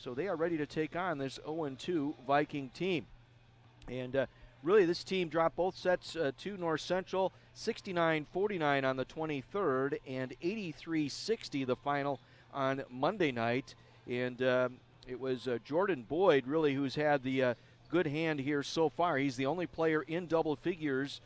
So they are ready to take on this 0-2 Viking team. And really, this team dropped both sets to North Central, 69-49 on the 23rd and 83-60 the final on Monday night. And it was Jordan Boyd, really, who's had the good hand here so far. He's the only player in double figures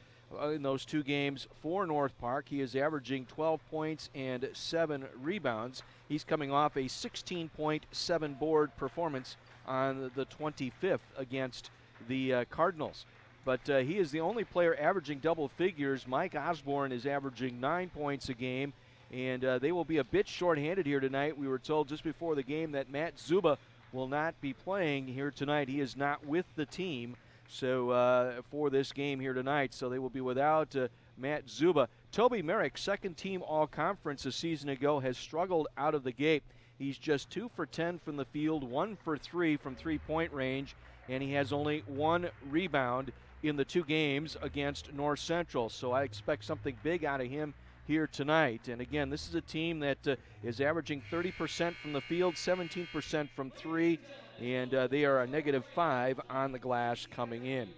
in those two games for North Park. He is averaging 12 points and 7 rebounds. He's coming off a 16.7 board performance on the 25th against the Cardinals. But he is the only player averaging double figures. Mike Osborne is averaging 9 points a game, and they will be a bit shorthanded here tonight. We were told just before the game that Matt Zuba will not be playing here tonight. He is not with the team for this game here tonight, so they will be without Matt Zuba. Toby Merrick, second team all-conference a season ago, has struggled out of the gate. He's just 2 for 10 from the field, 1 for 3 from three-point range, and he has only 1 rebound in the 2 games against North Central. So I expect something big out of him here tonight. And again, this is a team that is averaging 30% from the field, 17% from 3, and they are a -5 on the glass coming in.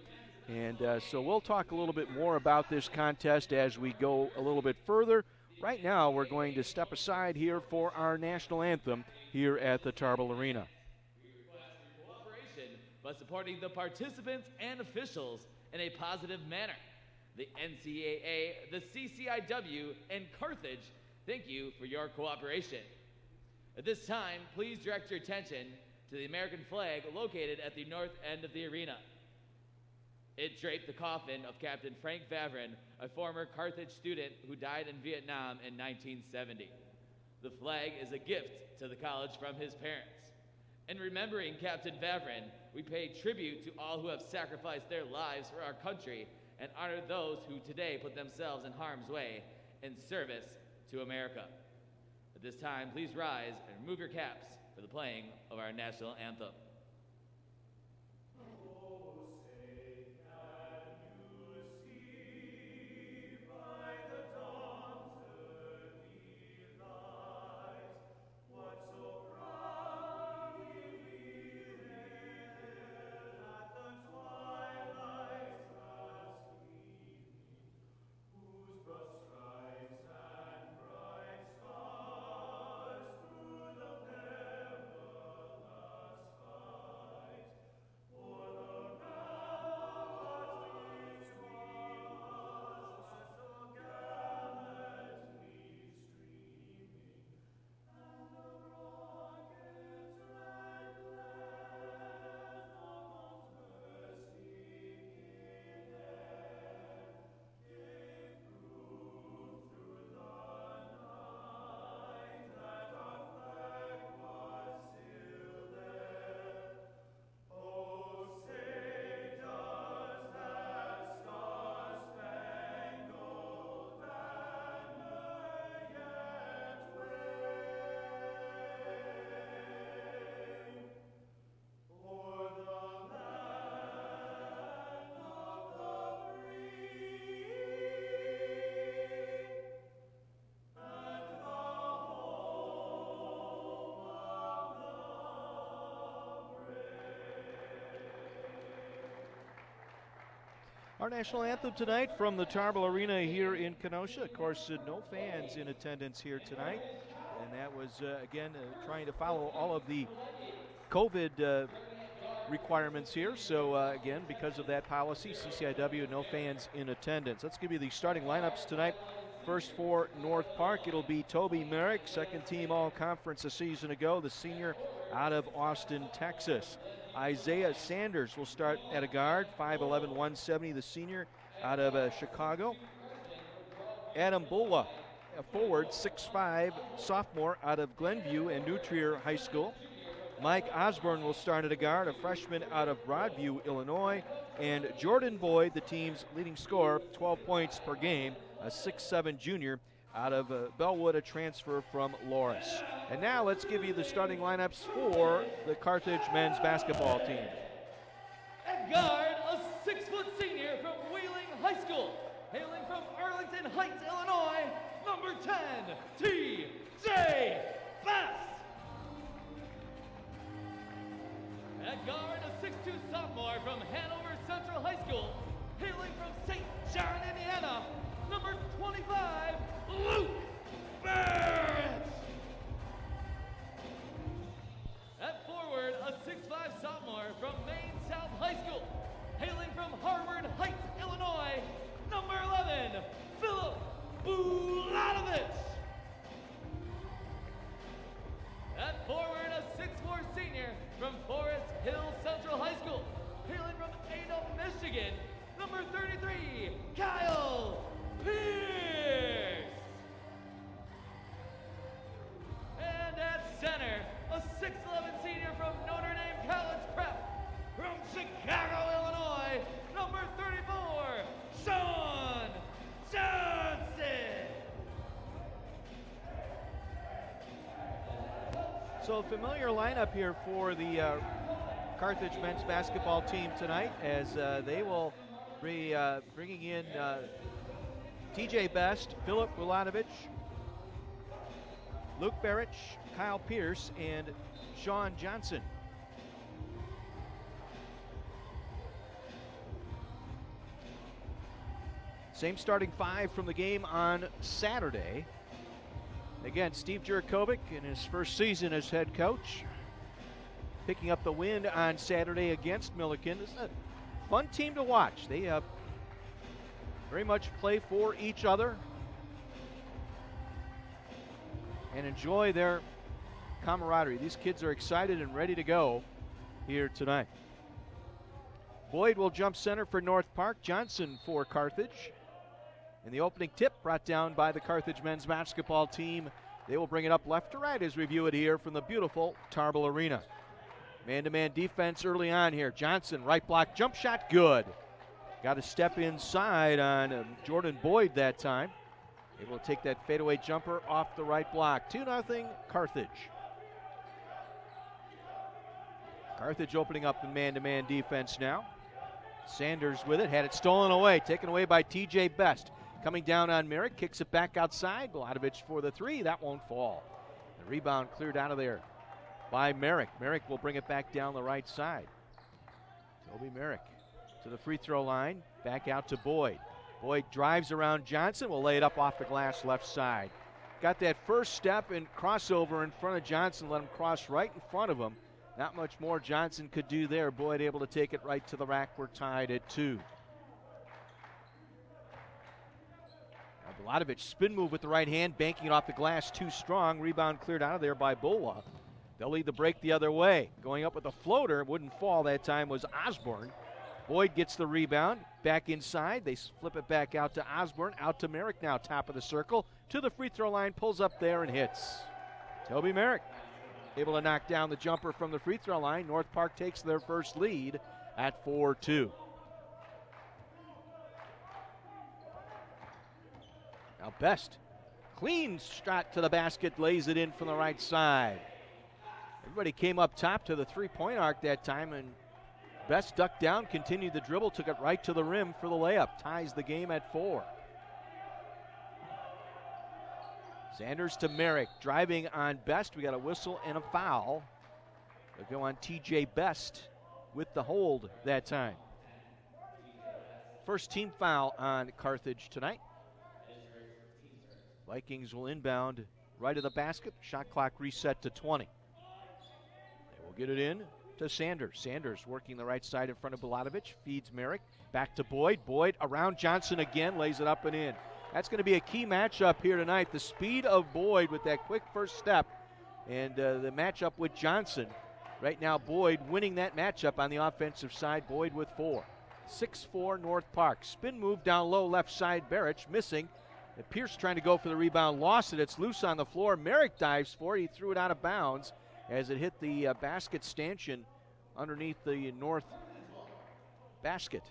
And so we'll talk a little bit more about this contest as we go a little bit further. Right now, we're going to step aside here for our national anthem here at the Tarble Arena. By supporting the participants and officials in a positive manner. The NCAA, the CCIW, and Carthage, thank you for your cooperation. At this time, please direct your attention to the American flag located at the north end of the arena. It draped the coffin of Captain Frank Vavrin, a former Carthage student who died in Vietnam in 1970. The flag is a gift to the college from his parents. In remembering Captain Vavrin, we pay tribute to all who have sacrificed their lives for our country and honor those who today put themselves in harm's way in service to America. At this time, please rise and remove your caps for the playing of our national anthem. Our national anthem tonight from the Tarble Arena here in Kenosha. Of course, no fans in attendance here tonight. And that was, again, trying to follow all of the COVID requirements here. So, again, because of that policy, CCIW, no fans in attendance. Let's give you the starting lineups tonight. First for North Park, it'll be Toby Merrick, second team all-conference a season ago, the senior out of Austin, Texas. Isaiah Sanders will start at a guard, 5'11", 170, the senior out of Chicago. Adam Bulwa, a forward, 6'5", sophomore out of Glenview and New Trier High School. Mike Osborne will start at a guard, a freshman out of Broadview, Illinois. And Jordan Boyd, the team's leading scorer, 12 points per game, a 6'7" junior out of Bellwood, a transfer from Loris. And now let's give you the starting lineups for the Carthage men's basketball team. At guard, a 6-foot senior from Wheeling High School, hailing from Arlington Heights, Illinois, number 10, T.J. Best. At guard, a 6'2" sophomore from Hanover Central High School, hailing from St. John, Indiana, number 25, Luke Barrett. At forward, a 6'5" sophomore from Maine South High School, hailing from Harvard Heights, Illinois, number 11, Philip Bulanovich. At forward, a 6'4" senior from Forest Hill Central High School, hailing from Ada, Michigan, number 33, Kyle Pierce. And at center, a 6'11" senior from Notre Dame College Prep, from Chicago, Illinois, number 34, Sean Johnson. So a familiar lineup here for the Carthage men's basketball team tonight, as they will be bringing in TJ Best, Philip Bulanovich, Luke Barrett, Kyle Pierce, and Sean Johnson. Same starting five from the game on Saturday. Again, Steve Jurkovic in his first season as head coach, picking up the win on Saturday against Milliken. This is a fun team to watch. They very much play for each other and enjoy their camaraderie. These kids are excited and ready to go here tonight. Boyd will jump center for North Park, Johnson for Carthage. And the opening tip brought down by the Carthage men's basketball team. They will bring it up left to right as we view it here from the beautiful Tarble Arena. Man-to-man defense early on here. Johnson, right block, jump shot, good. Got to step inside on Jordan Boyd that time. Able to take that fadeaway jumper off the right block. 2-0 Carthage. Carthage opening up the man-to-man defense now. Sanders with it, had it stolen away, taken away by TJ Best. Coming down on Merrick, kicks it back outside. Bulanovich for the three, that won't fall. The rebound cleared out of there by Merrick. Merrick will bring it back down the right side. Toby Merrick to the free throw line, back out to Boyd. Boyd drives around Johnson, will lay it up off the glass left side. Got that first step and crossover in front of Johnson, let him cross right in front of him. Not much more Johnson could do there. Boyd able to take it right to the rack. We're tied at 2. Now Bulanovich, spin move with the right hand, banking it off the glass too strong. Rebound cleared out of there by Bulwa. They'll lead the break the other way. Going up with a floater, wouldn't fall that time, was Osborne. Boyd gets the rebound, back inside. They flip it back out to Osborne, out to Merrick now, top of the circle. To the free throw line, pulls up there and hits. Toby Merrick able to knock down the jumper from the free throw line. North Park takes their first lead at 4-2. Now Best, clean shot to the basket, lays it in from the right side. Everybody came up top to the three-point arc that time, and Best ducked down, continued the dribble, took it right to the rim for the layup. Ties the game at 4. Sanders to Merrick, driving on Best. We got a whistle and a foul. They'll go on TJ Best with the hold that time. First team foul on Carthage tonight. Vikings will inbound right of the basket. Shot clock reset to 20. They will get it in to Sanders. Sanders working the right side in front of Bulanovich. Feeds Merrick. Back to Boyd. Boyd around Johnson again. Lays it up and in. That's going to be a key matchup here tonight. The speed of Boyd with that quick first step and the matchup with Johnson. Right now, Boyd winning that matchup on the offensive side. Boyd with 4. 6-4 North Park. Spin move down low left side. Barrett missing. Pierce trying to go for the rebound. Lost it. It's loose on the floor. Merrick dives for it. He threw it out of bounds as it hit the basket stanchion underneath the north basket.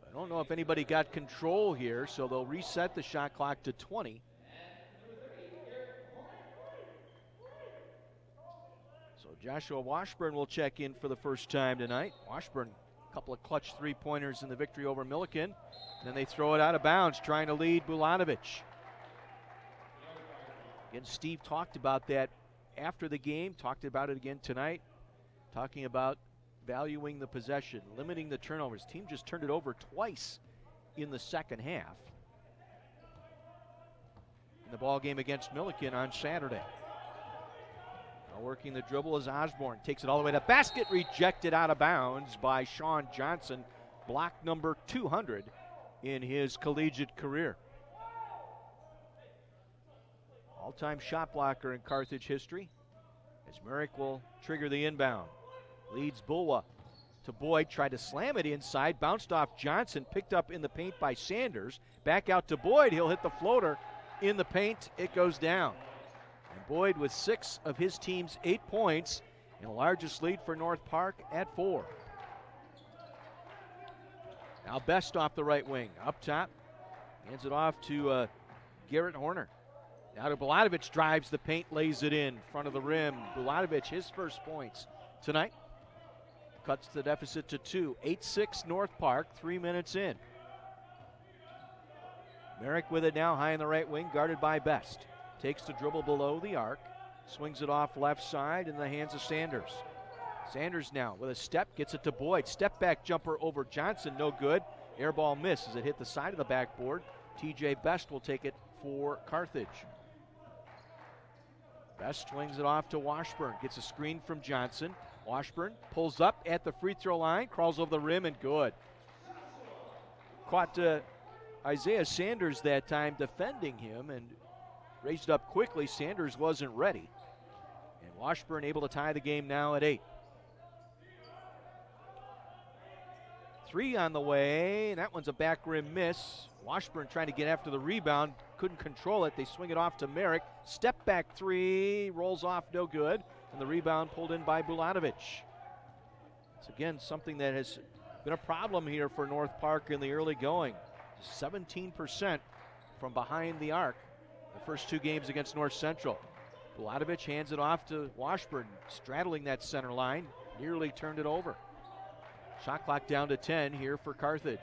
I don't know if anybody got control here, so they'll reset the shot clock to 20. So Joshua Washburn will check in for the first time tonight. Washburn, a couple of clutch three-pointers in the victory over Milliken. And then they throw it out of bounds, trying to lead Bulanovich. Again, Steve talked about that after the game, talked about it again tonight, talking about valuing the possession, limiting the turnovers. Team just turned it over twice in the second half in the ball game against Milliken on Saturday. Now working the dribble is Osborne. Takes it all the way to basket, rejected out of bounds by Sean Johnson. Block number 200 in his collegiate career. All-time shot blocker in Carthage history, as Merrick will trigger the inbound. Leads Bulwa to Boyd, tried to slam it inside, bounced off Johnson, picked up in the paint by Sanders. Back out to Boyd, he'll hit the floater in the paint, it goes down. And Boyd with 6 of his team's 8 points, and the largest lead for North Park at 4. Now Best off the right wing, up top, hands it off to Garrett Horner. Now to Bulatovic, drives the paint, lays it in front of the rim. Bulatovic, his first points tonight. Cuts the deficit to 2. 8-6 North Park, 3 minutes in. Merrick with it now, high in the right wing, guarded by Best. Takes the dribble below the arc, swings it off left side in the hands of Sanders. Sanders now with a step, gets it to Boyd. Step back jumper over Johnson, no good. Air ball miss as it hit the side of the backboard. TJ Best will take it for Carthage. Best swings it off to Washburn, gets a screen from Johnson. Washburn pulls up at the free throw line, crawls over the rim, and good. Caught Isaiah Sanders that time defending him and raised up quickly. Sanders wasn't ready. And Washburn able to tie the game now at 8. 3 on the way, and that one's a back rim miss. Washburn trying to get after the rebound, couldn't control it. They swing it off to Merrick. Step back 3, rolls off, no good. And the rebound pulled in by Bulatovic. It's again something that has been a problem here for North Park in the early going. 17% from behind the arc the first 2 games against North Central. Bulatovic hands it off to Washburn, straddling that center line, nearly turned it over. Shot clock down to 10 here for Carthage.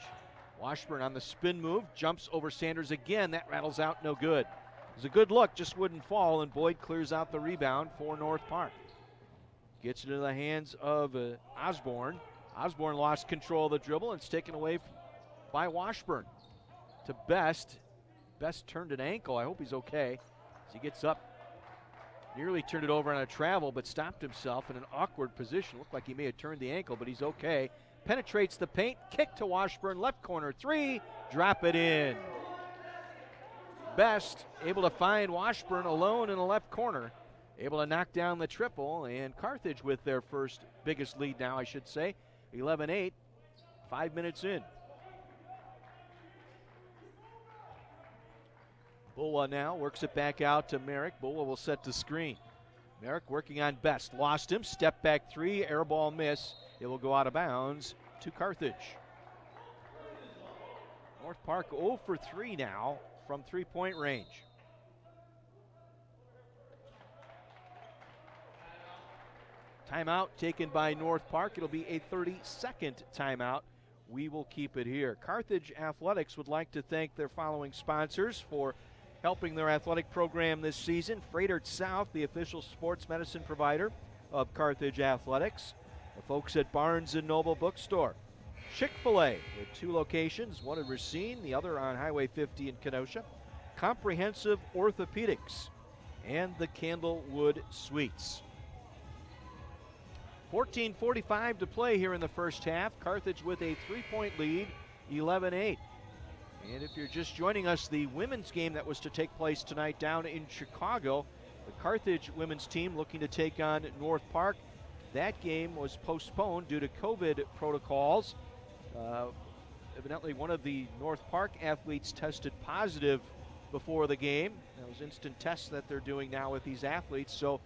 Washburn on the spin move, jumps over Sanders again. That rattles out, no good. It was a good look, just wouldn't fall, and Boyd clears out the rebound for North Park. Gets it into the hands of Osborne. Osborne lost control of the dribble, and it's taken away by Washburn. To Best. Best turned an ankle. I hope he's okay as he gets up. Nearly turned it over on a travel, but stopped himself in an awkward position. Looked like he may have turned the ankle, but he's okay. Penetrates the paint, kick to Washburn, left corner 3, drop it in. Best able to find Washburn alone in the left corner, able to knock down the triple, and Carthage with their first biggest lead now, I should say, 11-8, 5 minutes in. Bulwa now works it back out to Merrick. Bulwa will set the screen. Merrick working on Best, lost him, step back 3, air ball miss. It will go out of bounds to Carthage. North Park 0 for 3 now from 3-point range. Timeout taken by North Park. It'll be a 32nd timeout. We will keep it here. Carthage Athletics would like to thank their following sponsors for helping their athletic program this season. Freighter South, the official sports medicine provider of Carthage Athletics. The folks at Barnes & Noble Bookstore. Chick-fil-A with 2 locations, one in Racine, the other on Highway 50 in Kenosha. Comprehensive Orthopedics and the Candlewood Suites. 14:45 to play here in the first half. Carthage with a 3-point lead, 11-8. And if you're just joining us, the women's game that was to take place tonight down in Chicago, the Carthage women's team looking to take on North Park. That game was postponed due to COVID protocols. Evidently, one of the North Park athletes tested positive before the game. Those instant tests that they're doing now with these athletes. So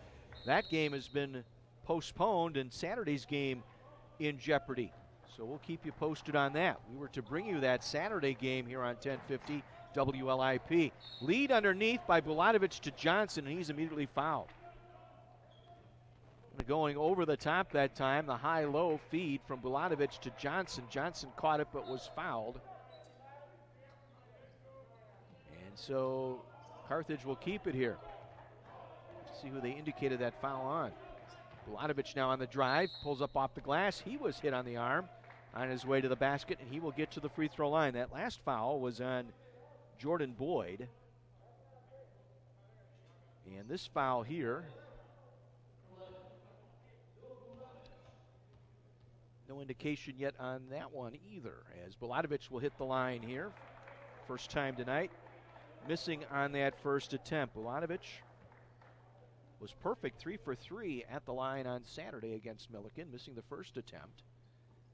that game has been postponed, and Saturday's game in jeopardy. So we'll keep you posted on that. We were to bring you that Saturday game here on 1050 WLIP. Lead underneath by Bulatovic to Johnson, and he's immediately fouled. Going over the top that time, the high-low feed from Bulatovic to Johnson. Johnson caught it but was fouled. And so Carthage will keep it here. See who they indicated that foul on. Bulatovic now on the drive, pulls up off the glass. He was hit on the arm on his way to the basket, and he will get to the free throw line. That last foul was on Jordan Boyd. And this foul here, no indication yet on that one either, as Bulatovic will hit the line here. First time tonight, missing on that first attempt. Bulatovic was perfect, 3 for 3 at the line on Saturday against Milliken, missing the first attempt.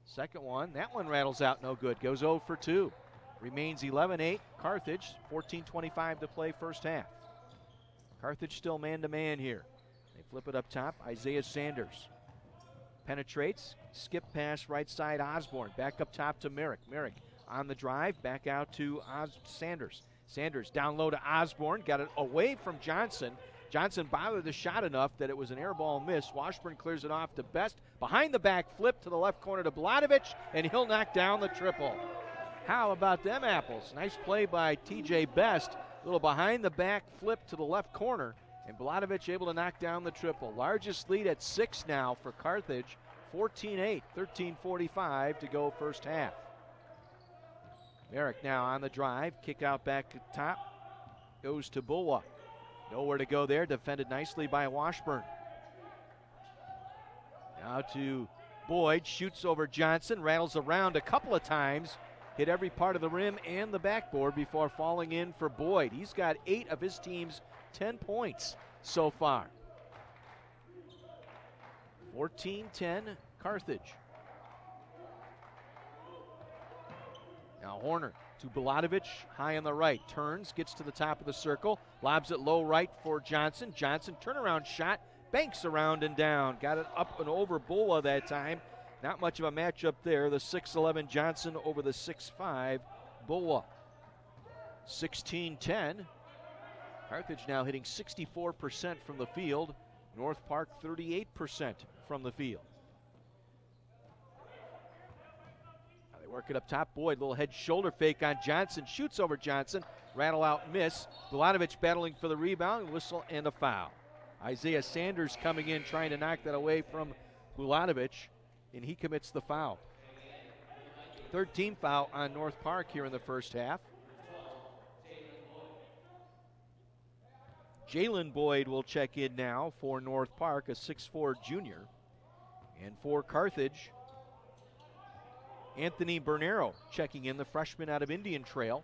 Second one, that one rattles out, no good, goes 0 for 2. Remains 11-8, Carthage, 14:25 to play first half. Carthage still man-to-man here. They flip it up top, Isaiah Sanders penetrates, skip pass right side Osborne, back up top to Merrick. Merrick on the drive, back out to Sanders. Sanders down low to Osborne, got it away from Johnson. Johnson bothered the shot enough that it was an air ball miss. Washburn clears it off to Best. Behind the back flip to the left corner to Bulatovic, and he'll knock down the triple. How about them apples? Nice play by TJ Best. A little behind the back flip to the left corner, and Bulatovic able to knock down the triple. Largest lead at 6 now for Carthage. 14-8, 13:45 to go first half. Merrick now on the drive, kick out back at top, goes to Bulwa. Nowhere to go there, defended nicely by Washburn. Now to Boyd, shoots over Johnson, rattles around a couple of times, hit every part of the rim and the backboard before falling in for Boyd. He's got 8 of his team's 10 points so far. 14-10, Carthage. Now Horner to Bulatovic, high on the right, turns, gets to the top of the circle, lobs it low right for Johnson. Johnson, turnaround shot, banks around and down. Got it up and over Bulwa that time. Not much of a matchup there. The 6'11 Johnson over the 6'5 Bulwa. 16-10. Carthage now hitting 64% from the field. North Park 38% from the field. Now they work it up top. Boyd, little head shoulder fake on Johnson. Shoots over Johnson. Rattle out miss. Bulatovic battling for the rebound. Whistle and a foul. Isaiah Sanders coming in trying to knock that away from Bulatovic, and he commits the foul. Third team foul on North Park here in the first half. Jalen Boyd will check in now for North Park, a 6'4 junior. And for Carthage, Anthony Bernero checking in, the freshman out of Indian Trail.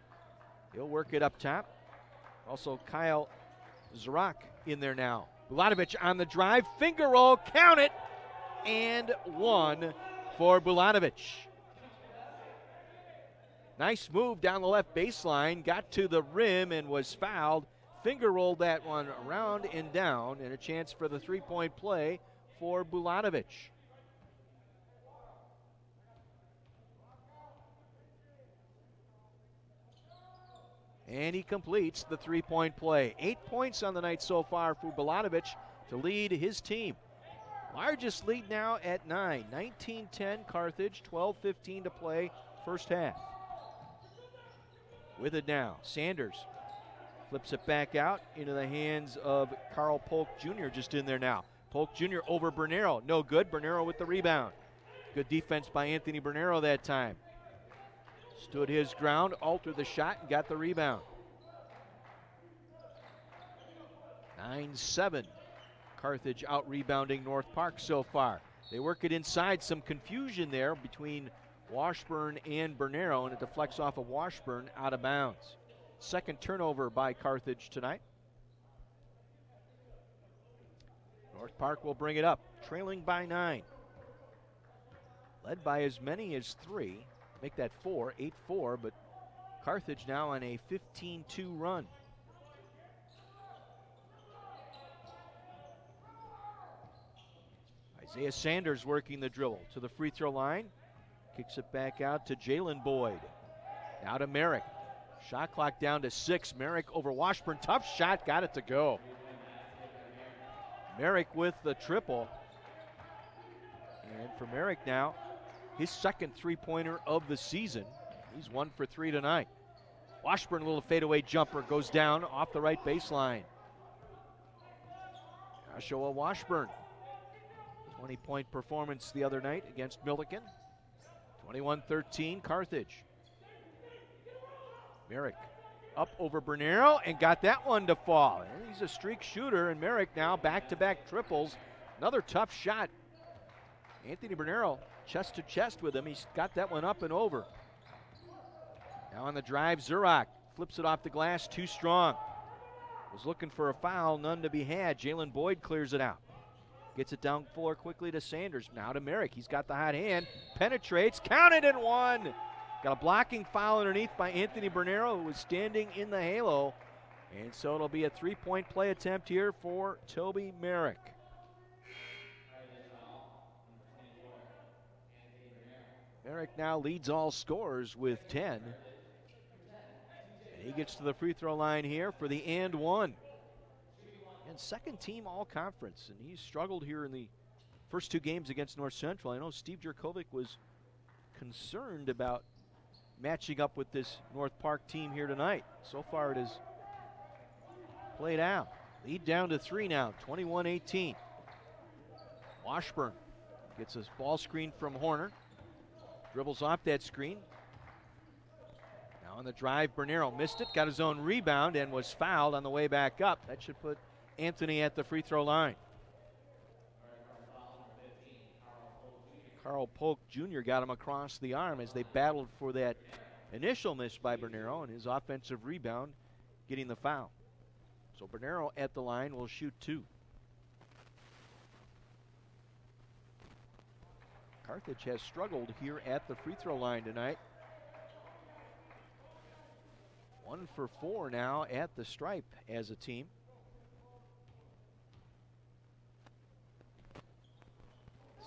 He'll work it up top. Also Kyle Zarak in there now. Bulatovic on the drive, finger roll, count it, and 1 for Bulatovic. Nice move down the left baseline, got to the rim and was fouled. Finger rolled that one around and down, and a chance for the three-point play for Bulatovic. And he completes the three-point play. 8 points on the night so far for Bulatovic to lead his team. Largest lead now at 9. 19-10 Carthage, 12:15 to play first half. With it now, Sanders flips it back out into the hands of Carl Polk Jr. just in there now. Polk Jr. over Bernero. No good. Bernero with the rebound. Good defense by Anthony Bernero that time. Stood his ground, altered the shot, and got the rebound. 9-7. Carthage out rebounding North Park so far. They work it inside. Some confusion there between Washburn and Bernero, and it deflects off of Washburn out of bounds. Second turnover by Carthage tonight. North Park will bring it up, trailing by 9. Led by as many as 3. Make that 4, 8-4, but Carthage now on a 15-2 run. Isaiah Sanders working the dribble to the free throw line. Kicks it back out to Jalen Boyd. Now to Merrick. Shot clock down to 6. Merrick over Washburn. Tough shot, got it to go. Merrick with the triple. And for Merrick now, his second three-pointer of the season. He's 1 for 3 tonight. Washburn, a little fadeaway jumper, goes down off the right baseline. Joshua Washburn, 20-point performance the other night against Milliken. 21-13 Carthage. Merrick up over Bernero and got that one to fall. And he's a streak shooter, and Merrick now back-to-back triples. Another tough shot. Anthony Bernero chest to chest with him. He's got that one up and over. Now on the drive, Zurach flips it off the glass, too strong. Was looking for a foul, none to be had. Jalen Boyd clears it out. Gets it down floor quickly to Sanders. Now to Merrick. He's got the hot hand. Penetrates. Counted and one. Got a blocking foul underneath by Anthony Bernero, who was standing in the halo. And so it'll be a three-point play attempt here for Toby Merrick. Merrick now leads all scorers with 10. And he gets to the free throw line here for the and one. And second team all conference. And he's struggled here in the first two games against North Central. I know Steve Jerkovic was concerned about matching up with this North Park team here tonight. So far it has played out. Lead down to 3 now, 21-18. Washburn gets a ball screen from Horner. Dribbles off that screen. Now on the drive, Bernero missed it, got his own rebound, and was fouled on the way back up. That should put Anthony at the free throw line. Carl Polk Jr. got him across the arm as they battled for that initial miss by Bernero, and his offensive rebound getting the foul. So Bernero at the line will shoot 2. Carthage has struggled here at the free throw line tonight. 1 for 4 now at the stripe as a team.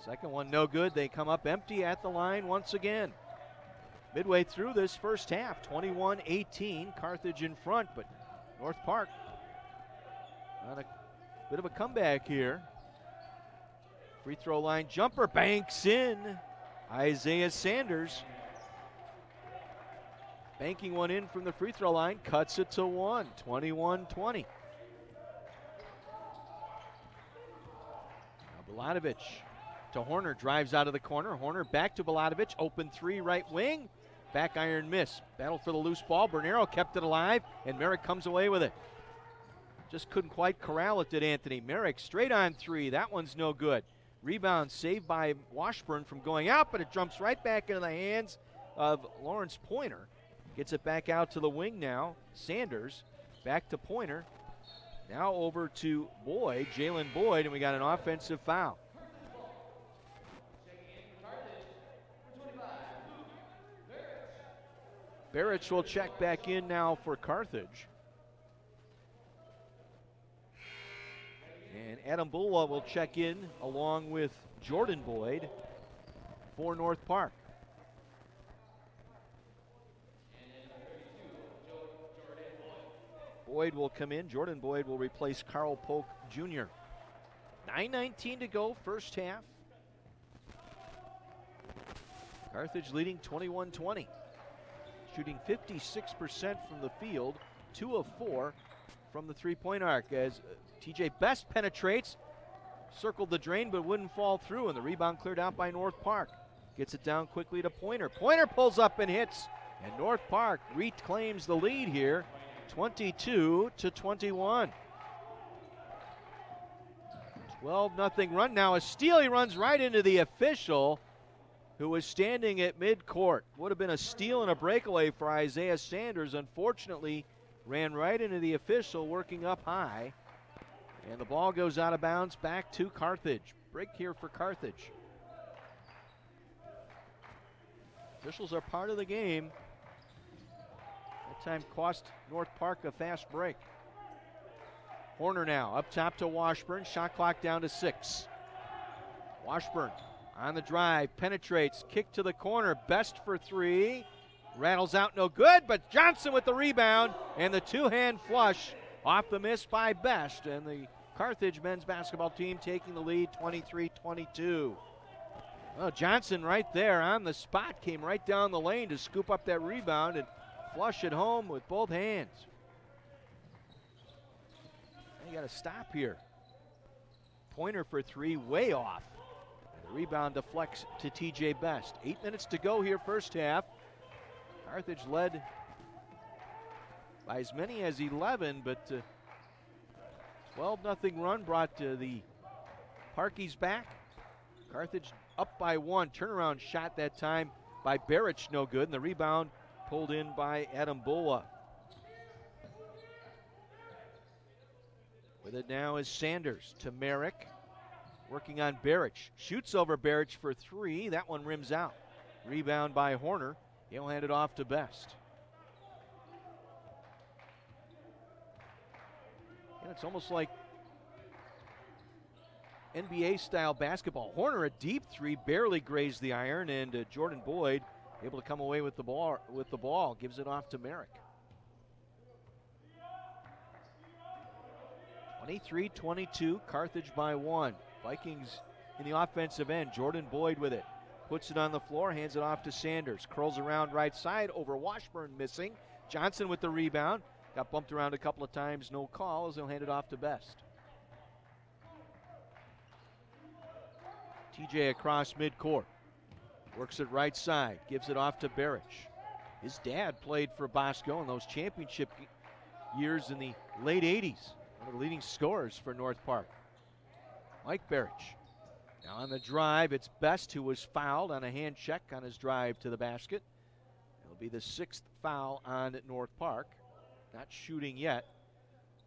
Second one no good. They come up empty at the line once again. Midway through this first half, 21-18, Carthage in front, but North Park on a bit of a comeback here. Free throw line jumper banks in. Isaiah Sanders banking one in from the free throw line, cuts it to 1, 21-20. Now Baladovic to Horner, drives out of the corner. Horner back to Baladovic, open 3 right wing. Back iron miss. Battle for the loose ball. Bernero kept it alive, and Merrick comes away with it. Just couldn't quite corral it, did Anthony. Merrick straight on 3. That one's no good. Rebound saved by Washburn from going out, but it jumps right back into the hands of Lawrence Pointer. Gets it back out to the wing now. Sanders back to Pointer. Now over to Boyd, Jalen Boyd, and we got an offensive foul. Barrich will check back in now for Carthage. And Adam Bulwa will check in along with Jordan Boyd for North Park. Boyd will come in. Jordan Boyd will replace Carl Polk Jr. 9:19 to go, first half. Carthage leading 21-20. Shooting 56% from the field, 2 of 4 from the three-point arc as TJ Best penetrates, circled the drain but wouldn't fall through, and the rebound cleared out by North Park. Gets it down quickly to Pointer. Pointer pulls up and hits, and North Park reclaims the lead here, 22-21. 12-0 run. Now a steal. He runs right into the official, who was standing at midcourt. Would have been a steal and a breakaway for Isaiah Sanders. Unfortunately, ran right into the official working up high. And the ball goes out of bounds back to Carthage. Break here for Carthage. Officials are part of the game. That time cost North Park a fast break. Horner now up top to Washburn. Shot clock down to 6. Washburn on the drive, penetrates, kick to the corner, Best for 3, rattles out, no good, but Johnson with the rebound, and the two-hand flush off the miss by Best, and the Carthage men's basketball team taking the lead 23-22. Well, Johnson right there on the spot, came right down the lane to scoop up that rebound and flush it home with both hands. You got to stop here. Pointer for three, way off. And the rebound deflects to TJ Best. 8 minutes to go here, first half. Carthage led by as many as 11, but 12-0 run brought the Parkies back. Carthage up by one. Turnaround shot that time by Barich, no good, and the rebound pulled in by Adam Bulwa. With it now is Sanders to Merrick. Working on Barich. Shoots over Barich for three. That one rims out. Rebound by Horner. He'll hand it off to Best. And it's almost like NBA-style basketball. Horner, a deep three, barely grazed the iron, and Jordan Boyd able to come away with the ball. Gives it off to Merrick. 23-22, Carthage by one. Vikings in the offensive end. Jordan Boyd with it. Puts it on the floor, hands it off to Sanders. Curls around right side, over Washburn missing. Johnson with the rebound. Got bumped around a couple of times, no call, as he'll hand it off to Best. TJ across midcourt. Works it right side, gives it off to Barich. His dad played for Bosco in those championship years in the late 80s. One of the leading scorers for North Park. Mike Barich. Now on the drive, it's Best who was fouled on a hand check on his drive to the basket. It'll be the sixth foul on North Park. Not shooting yet.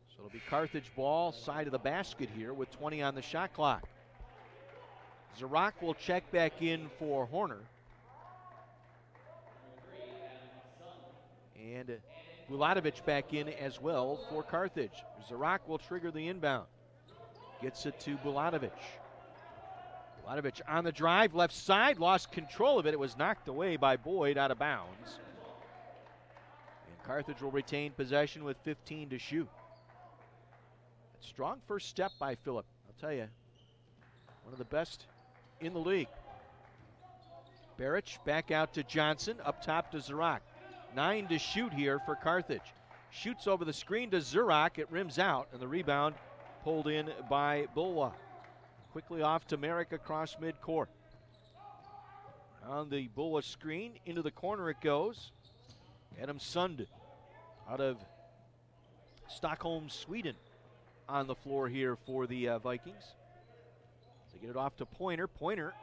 So it'll be Carthage ball, side of the basket here with 20 on the shot clock. Zarak will check back in for Horner. And Bulatovich back in as well for Carthage. Zarak will trigger the inbound. Gets it to Bulatovich. Bulatovich on the drive, left side, lost control of it. It was knocked away by Boyd out of bounds. And Carthage will retain possession with 15 to shoot. A strong first step by Phillip. I'll tell you, one of the best in the league. Barich back out to Johnson, up top to Zarak. 9 to shoot here for Carthage. Shoots over the screen to Zarak, it rims out, and the rebound pulled in by Bulwa. Quickly off to Merrick across midcourt. On the Bulwa screen, into the corner it goes. Adam Sund out of Stockholm, Sweden on the floor here for the Vikings. They get it off to Pointer. Pointer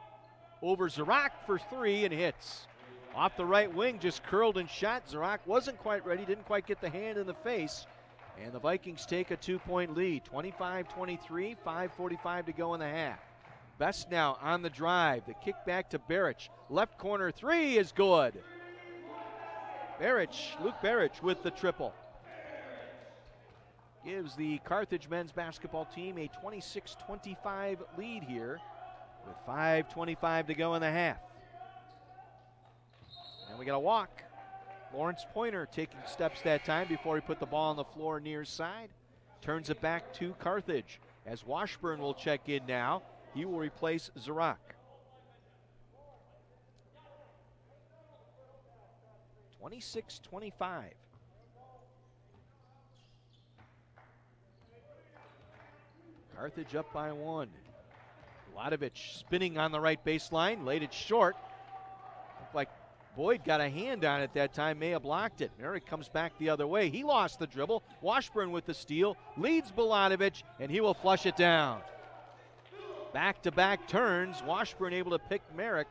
over Zarak for three and hits. Off the right wing, just curled and shot. Zarak wasn't quite ready, didn't quite get the hand in the face. And the Vikings take a 2-point lead, 25-23, 5:45 to go in the half. Best now on the drive, the kick back to Barich. Left corner three is good. Luke Barich with the triple. Gives the Carthage men's basketball team a 26-25 lead here with 5:25 to go in the half. And we got a walk. Lawrence Pointer taking steps that time before he put the ball on the floor near side. Turns it back to Carthage as Washburn will check in now. He will replace Zarak. 26-25. Carthage up by one. Bulatovich spinning on the right baseline, laid it short. Looked like Boyd got a hand on it that time, may have blocked it. Merrick comes back the other way. He lost the dribble. Washburn with the steal, leads Bulatovich, and he will flush it down. Back-to-back turns. Washburn able to pick Merrick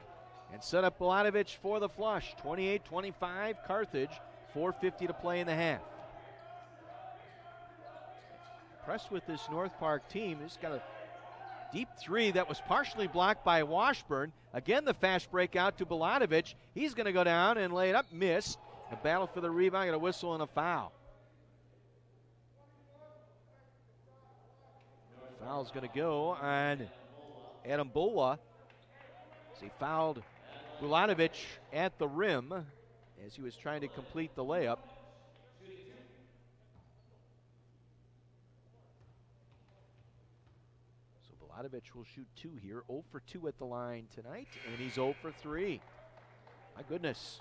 and set up Bulatovich for the flush. 28-25 Carthage, 4:50 to play in the half. Impressed with this North Park team. He's got a deep three that was partially blocked by Washburn. Again, the fast break out to Bulatovich. He's going to go down and lay it up. Missed. A battle for the rebound. Got a whistle and a foul. Foul's going to go on Adam Bulwa as he fouled Bulatovich at the rim as he was trying to complete the layup. Bulatovich will shoot two here, 0 for 2 at the line tonight, and he's 0 for 3. My goodness.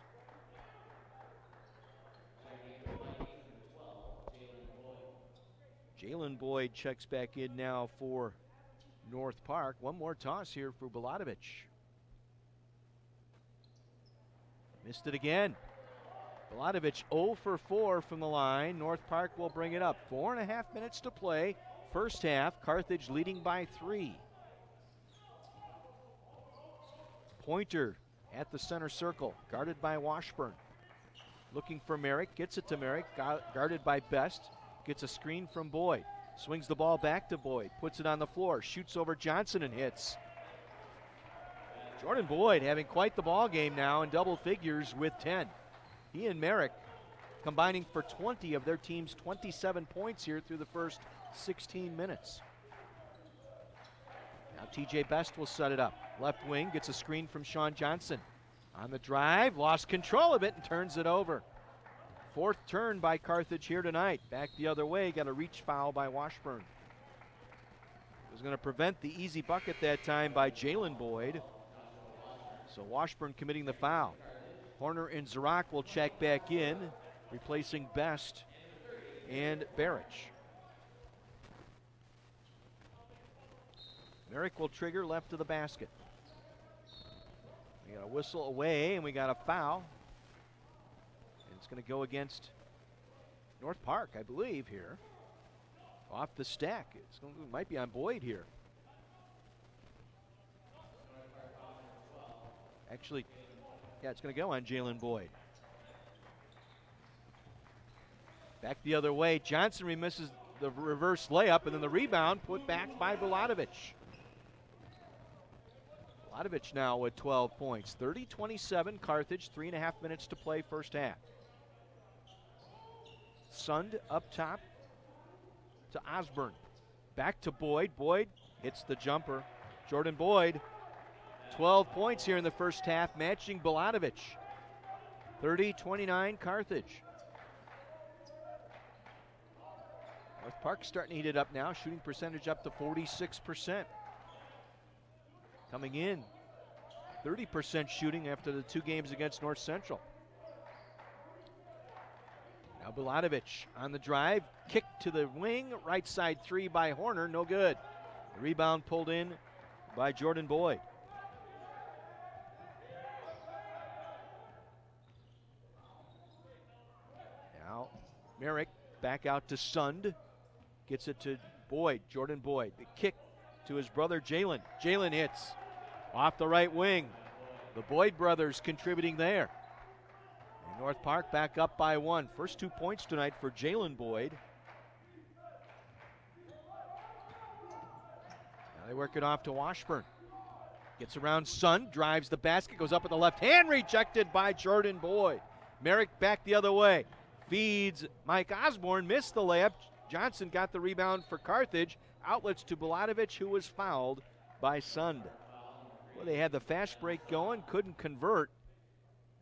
Jalen Boyd checks back in now for North North Park. One more toss here for Bulatovich. Missed it again. Bulatovich 0 for 4 from the line. North Park will bring it up. 4.5 minutes to play. First half, Carthage leading by 3. Pointer at the center circle, guarded by Washburn. Looking for Merrick, gets it to Merrick, guarded by Best. Gets a screen from Boyd. Swings the ball back to Boyd, puts it on the floor, shoots over Johnson and hits. Jordan Boyd having quite the ball game now in double figures with 10. He and Merrick combining for 20 of their team's 27 points here through the first 16 minutes. Now TJ Best will set it up. Left wing gets a screen from Sean Johnson. On the drive, lost control of it and turns it over. Fourth turn by Carthage here tonight. Back the other way, got a reach foul by Washburn. It was going to prevent the easy bucket that time by Jalen Boyd. So Washburn committing the foul. Horner and Zarak will check back in, replacing Best and Barrich. Merrick will trigger left of the basket. We got a whistle away and we got a foul. And it's going to go against North Park, I believe, here. Off the stack. It might be on Boyd here. Actually, yeah, it's going to go on Jalen Boyd. Back the other way. Johnson misses the reverse layup, and then the rebound put back by Bulatovich. Bulatovich now with 12 points. 30-27 Carthage, 3.5 minutes to play first half. Sund up top to Osborne. Back to Boyd. Boyd hits the jumper. Jordan Boyd, 12 points here in the first half, matching Bulatovich. 30-29 Carthage. North Park starting to heat it up now, shooting percentage up to 46%. Coming in, 30% shooting after the 2 games against North Central. Now Bulatovich on the drive, kick to the wing, right side 3 by Horner, no good. The rebound pulled in by Jordan Boyd. Now Merrick back out to Sund, gets it to Boyd, Jordan Boyd. The kick to his brother Jalen. Jalen hits off the right wing. The Boyd brothers contributing there. And North Park back up by 1. First 2 points tonight for Jalen Boyd. Now they work it off to Washburn. Gets around Sund, drives the basket, goes up with the left hand, rejected by Jordan Boyd. Merrick back the other way. Feeds Mike Osborne, missed the layup. Johnson got the rebound for Carthage. Outlets to Bulatovich, who was fouled by Sund. Well, they had the fast break going, couldn't convert.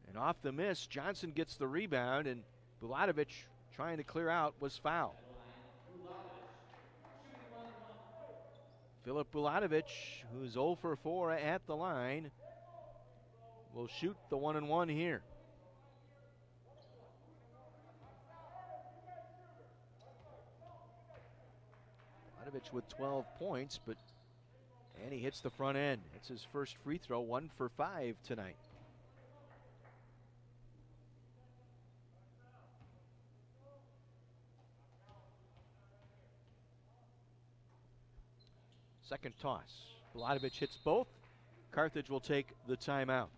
And off the miss, Johnson gets the rebound, and Bulatovich, trying to clear out, was fouled. Philip Bulatovich, who's 0 for 4 at the line, will shoot the 1-and-1 here. Bulatovich with 12 points, and he hits the front end. It's his first free throw, 1 for 5 tonight. Second toss. Bulatovich hits both. Carthage will take the timeout.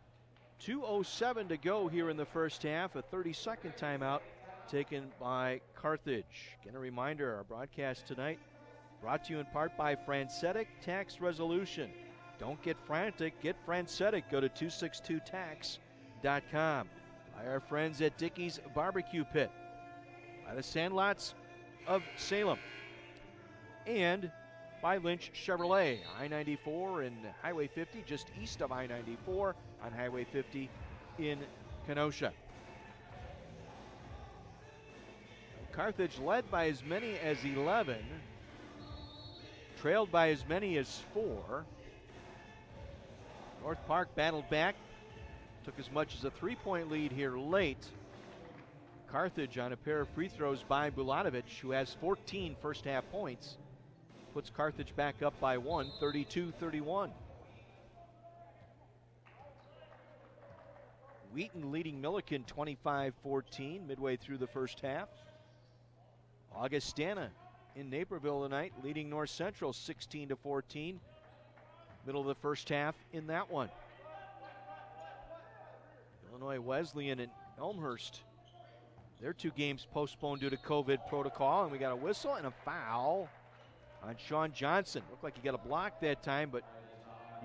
2:07 to go here in the first half. A 30-second timeout taken by Carthage. Again, a reminder, our broadcast tonight brought to you in part by Francetic Tax Resolution. Don't get frantic, get Francetic. Go to 262tax.com. By our friends at Dickey's Barbecue Pit. By the Sandlots of Salem. And by Lynch Chevrolet, I-94 and Highway 50, just east of I-94 on Highway 50 in Kenosha. Carthage led by as many as 11, trailed by as many as 4. North Park battled back, took as much as a 3-point lead here late. Carthage on a pair of free throws by Bulatovich, who has 14 first half points, puts Carthage back up by 1, 32-31. Wheaton leading Milliken 25-14 midway through the first half. Augustana in Naperville tonight leading North Central 16-14. Middle of the first half in that one. Illinois Wesleyan and Elmhurst. Their 2 games postponed due to COVID protocol, and we got a whistle and a foul on Sean Johnson. Looked like he got a block that time, but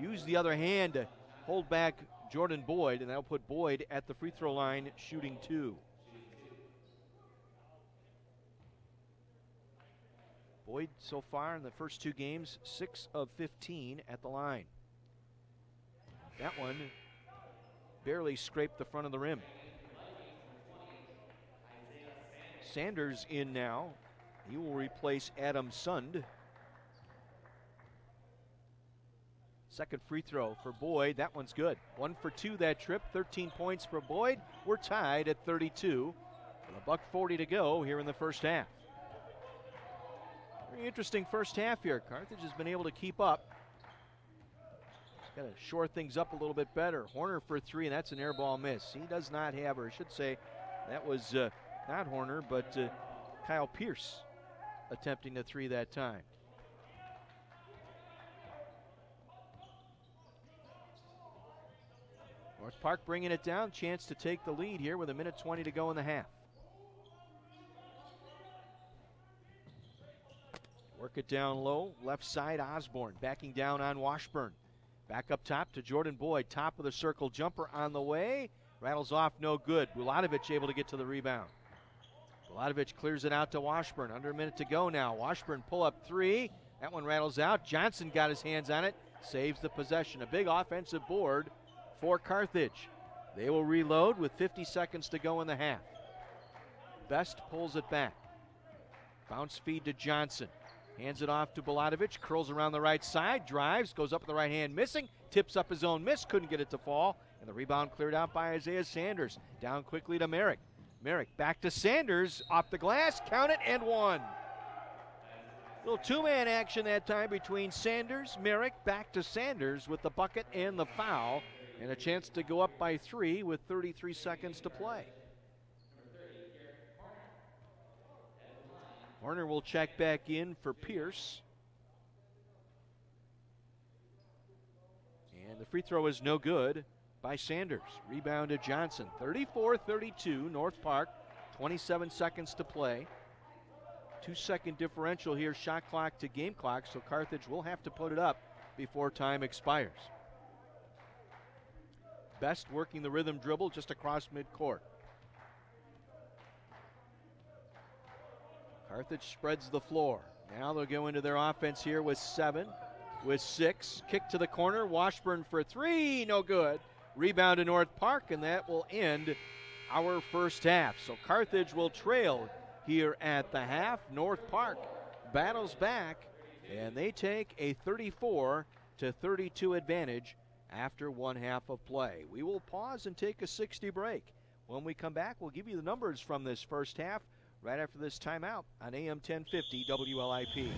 used the other hand to hold back Jordan Boyd, and that'll put Boyd at the free throw line shooting 2. Boyd so far in the first 2 games, 6 of 15 at the line. That one barely scraped the front of the rim. Sanders in now. He will replace Adam Sund. Second free throw for Boyd. That one's good. 1 for 2 that trip. 13 points for Boyd. We're tied at 32. With $1:40 to go here in the first half. Very interesting first half here. Carthage has been able to keep up. Got to shore things up a little bit better. Horner for 3, and that's an air ball miss. He does not have, or I should say, that was not Horner, but Kyle Pierce attempting the 3 that time. North Park bringing it down, chance to take the lead here with 1:20 to go in the half. Work it down low, left side Osborne, backing down on Washburn. Back up top to Jordan Boyd, top of the circle jumper on the way. Rattles off, no good. Bulatovich able to get to the rebound. Bulatovich clears it out to Washburn, under a minute to go now. Washburn pull up 3, that one rattles out. Johnson got his hands on it, saves the possession. A big offensive board for Carthage. They will reload with 50 seconds to go in the half. Best pulls it back. Bounce feed to Johnson. Hands it off to Bulatovich, curls around the right side, drives, goes up with the right hand, missing, tips up his own miss, couldn't get it to fall, and the rebound cleared out by Isaiah Sanders. Down quickly to Merrick. Merrick back to Sanders, off the glass, count it, and 1. Little 2-man action that time between Sanders, Merrick, back to Sanders with the bucket and the foul, and a chance to go up by 3 with 33 seconds to play. Horner will check back in for Pierce. And the free throw is no good by Sanders. Rebound to Johnson. 34-32, North Park. 27 seconds to play. 2-second differential here, shot clock to game clock, so Carthage will have to put it up before time expires. Best working the rhythm dribble just across midcourt. Carthage spreads the floor. Now they'll go into their offense here with 7, with 6. Kick to the corner. Washburn for 3. No good. Rebound to North Park, and that will end our first half. So Carthage will trail here at the half. North Park battles back, and they take a 34-32 advantage after one half of play. We will pause and take a 60 break. When we come back, we'll give you the numbers from this first half right after this timeout on AM 1050 WLIP.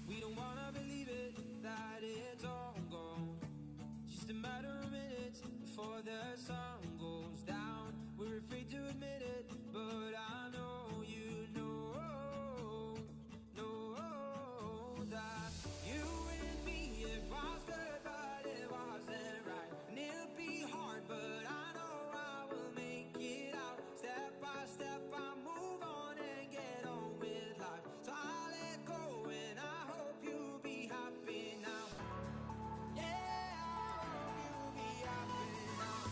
We don't wanna believe it, that it's all gone. Just a matter of minutes before the sun goes down. We're afraid to admit it, but I know you know that you and me, it was good, but it wasn't right. And it'll be hard, but I know I will make it out. Step by step, I move on and get on with life. So I let go and I hope you'll be happy now. Yeah, I hope you'll be happy now.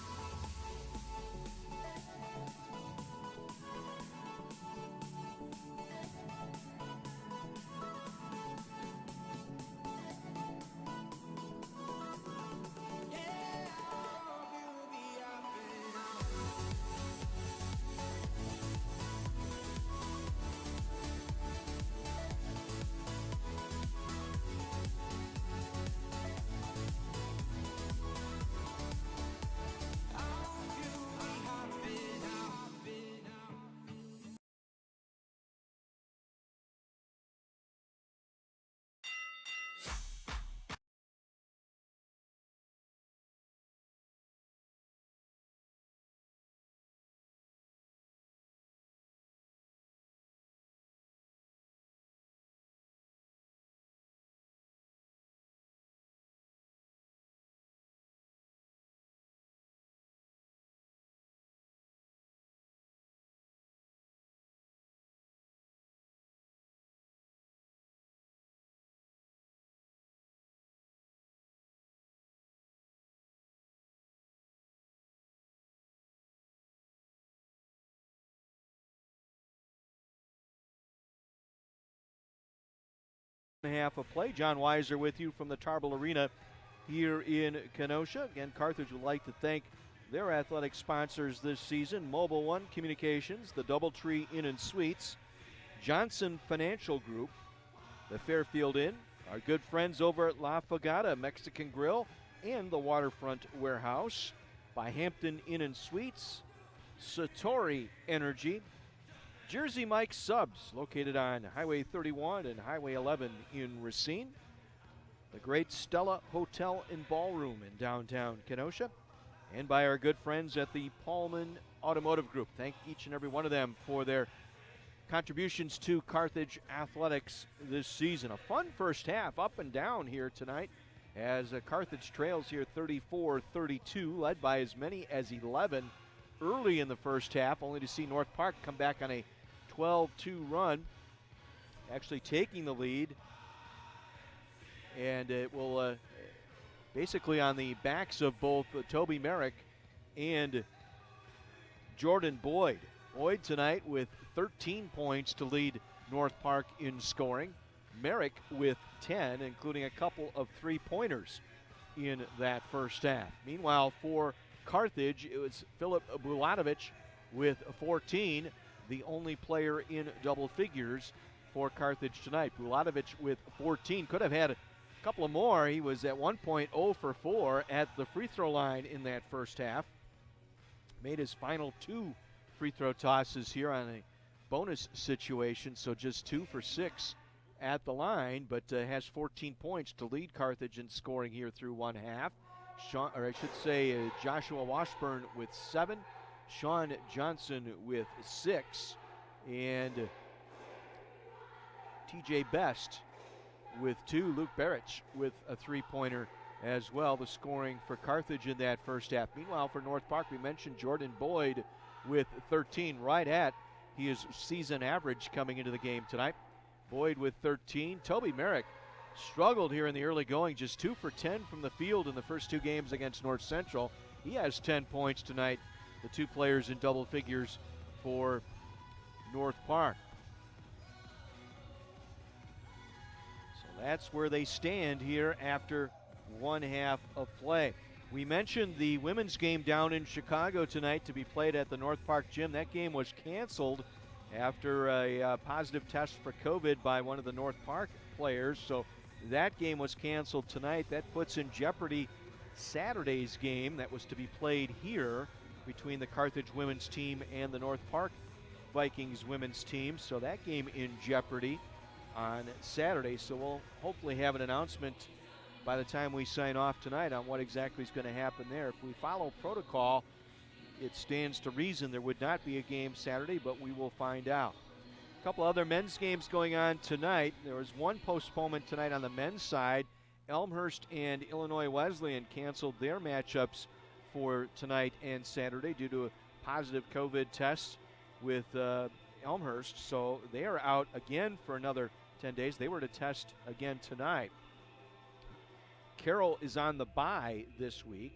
half of play. John Weiser with you from the Tarble Arena here in Kenosha. Again, Carthage would like to thank their athletic sponsors this season: Mobile One Communications, the Doubletree Inn and Suites, Johnson Financial Group, the Fairfield Inn, our good friends over at La Fogata Mexican Grill, and the Waterfront Warehouse, by Hampton Inn and Suites, Satori Energy, Jersey Mike Subs, located on Highway 31 and Highway 11 in Racine, the great Stella Hotel and Ballroom in downtown Kenosha, and by our good friends at the Paulman Automotive Group. Thank each and every one of them for their contributions to Carthage athletics this season. A fun first half, up and down here tonight, as Carthage trails here 34-32, led by as many as 11 early in the first half, only to see North Park come back on a 12-2 run, actually taking the lead. And it will basically on the backs of both Toby Merrick and Jordan Boyd. Boyd tonight with 13 points to lead North Park in scoring. Merrick with 10, including a couple of three-pointers in that first half. Meanwhile, for Carthage, it was Filip Bulatovic with 14, the only player in double figures for Carthage tonight. Bulatovic with 14, could have had a couple of more. He was at one point 0 for 4 at the free throw line in that first half. Made his final 2 free throw tosses here on a bonus situation, so just 2 for 6 at the line, but has 14 points to lead Carthage in scoring here through one half. Joshua Washburn with 7, Sean Johnson with 6, and TJ Best with 2, Luke Barrich with a three-pointer as well. The scoring for Carthage in that first half. Meanwhile, for North Park, we mentioned Jordan Boyd with 13, right at his season average coming into the game tonight. Boyd with 13. Toby Merrick struggled here in the early going, just 2 for 10 from the field in the first 2 games against North Central. He has 10 points tonight, the 2 players in double figures for North Park. So that's where they stand here after one half of play. We mentioned the women's game down in Chicago tonight to be played at the North Park Gym. That game was canceled after a positive test for COVID by one of the North Park players. So that game was canceled tonight. That puts in jeopardy Saturday's game that was to be played here between the Carthage women's team and the North Park Vikings women's team. So that game in jeopardy on Saturday. So we'll hopefully have an announcement by the time we sign off tonight on what exactly is going to happen there. If we follow protocol, it stands to reason there would not be a game Saturday, but we will find out. A couple other men's games going on tonight. There was one postponement tonight on the men's side. Elmhurst and Illinois Wesleyan canceled their matchups for tonight and Saturday due to a positive COVID test with Elmhurst. So they are out again for another 10 days. They were to test again tonight. Carroll is on the bye this week,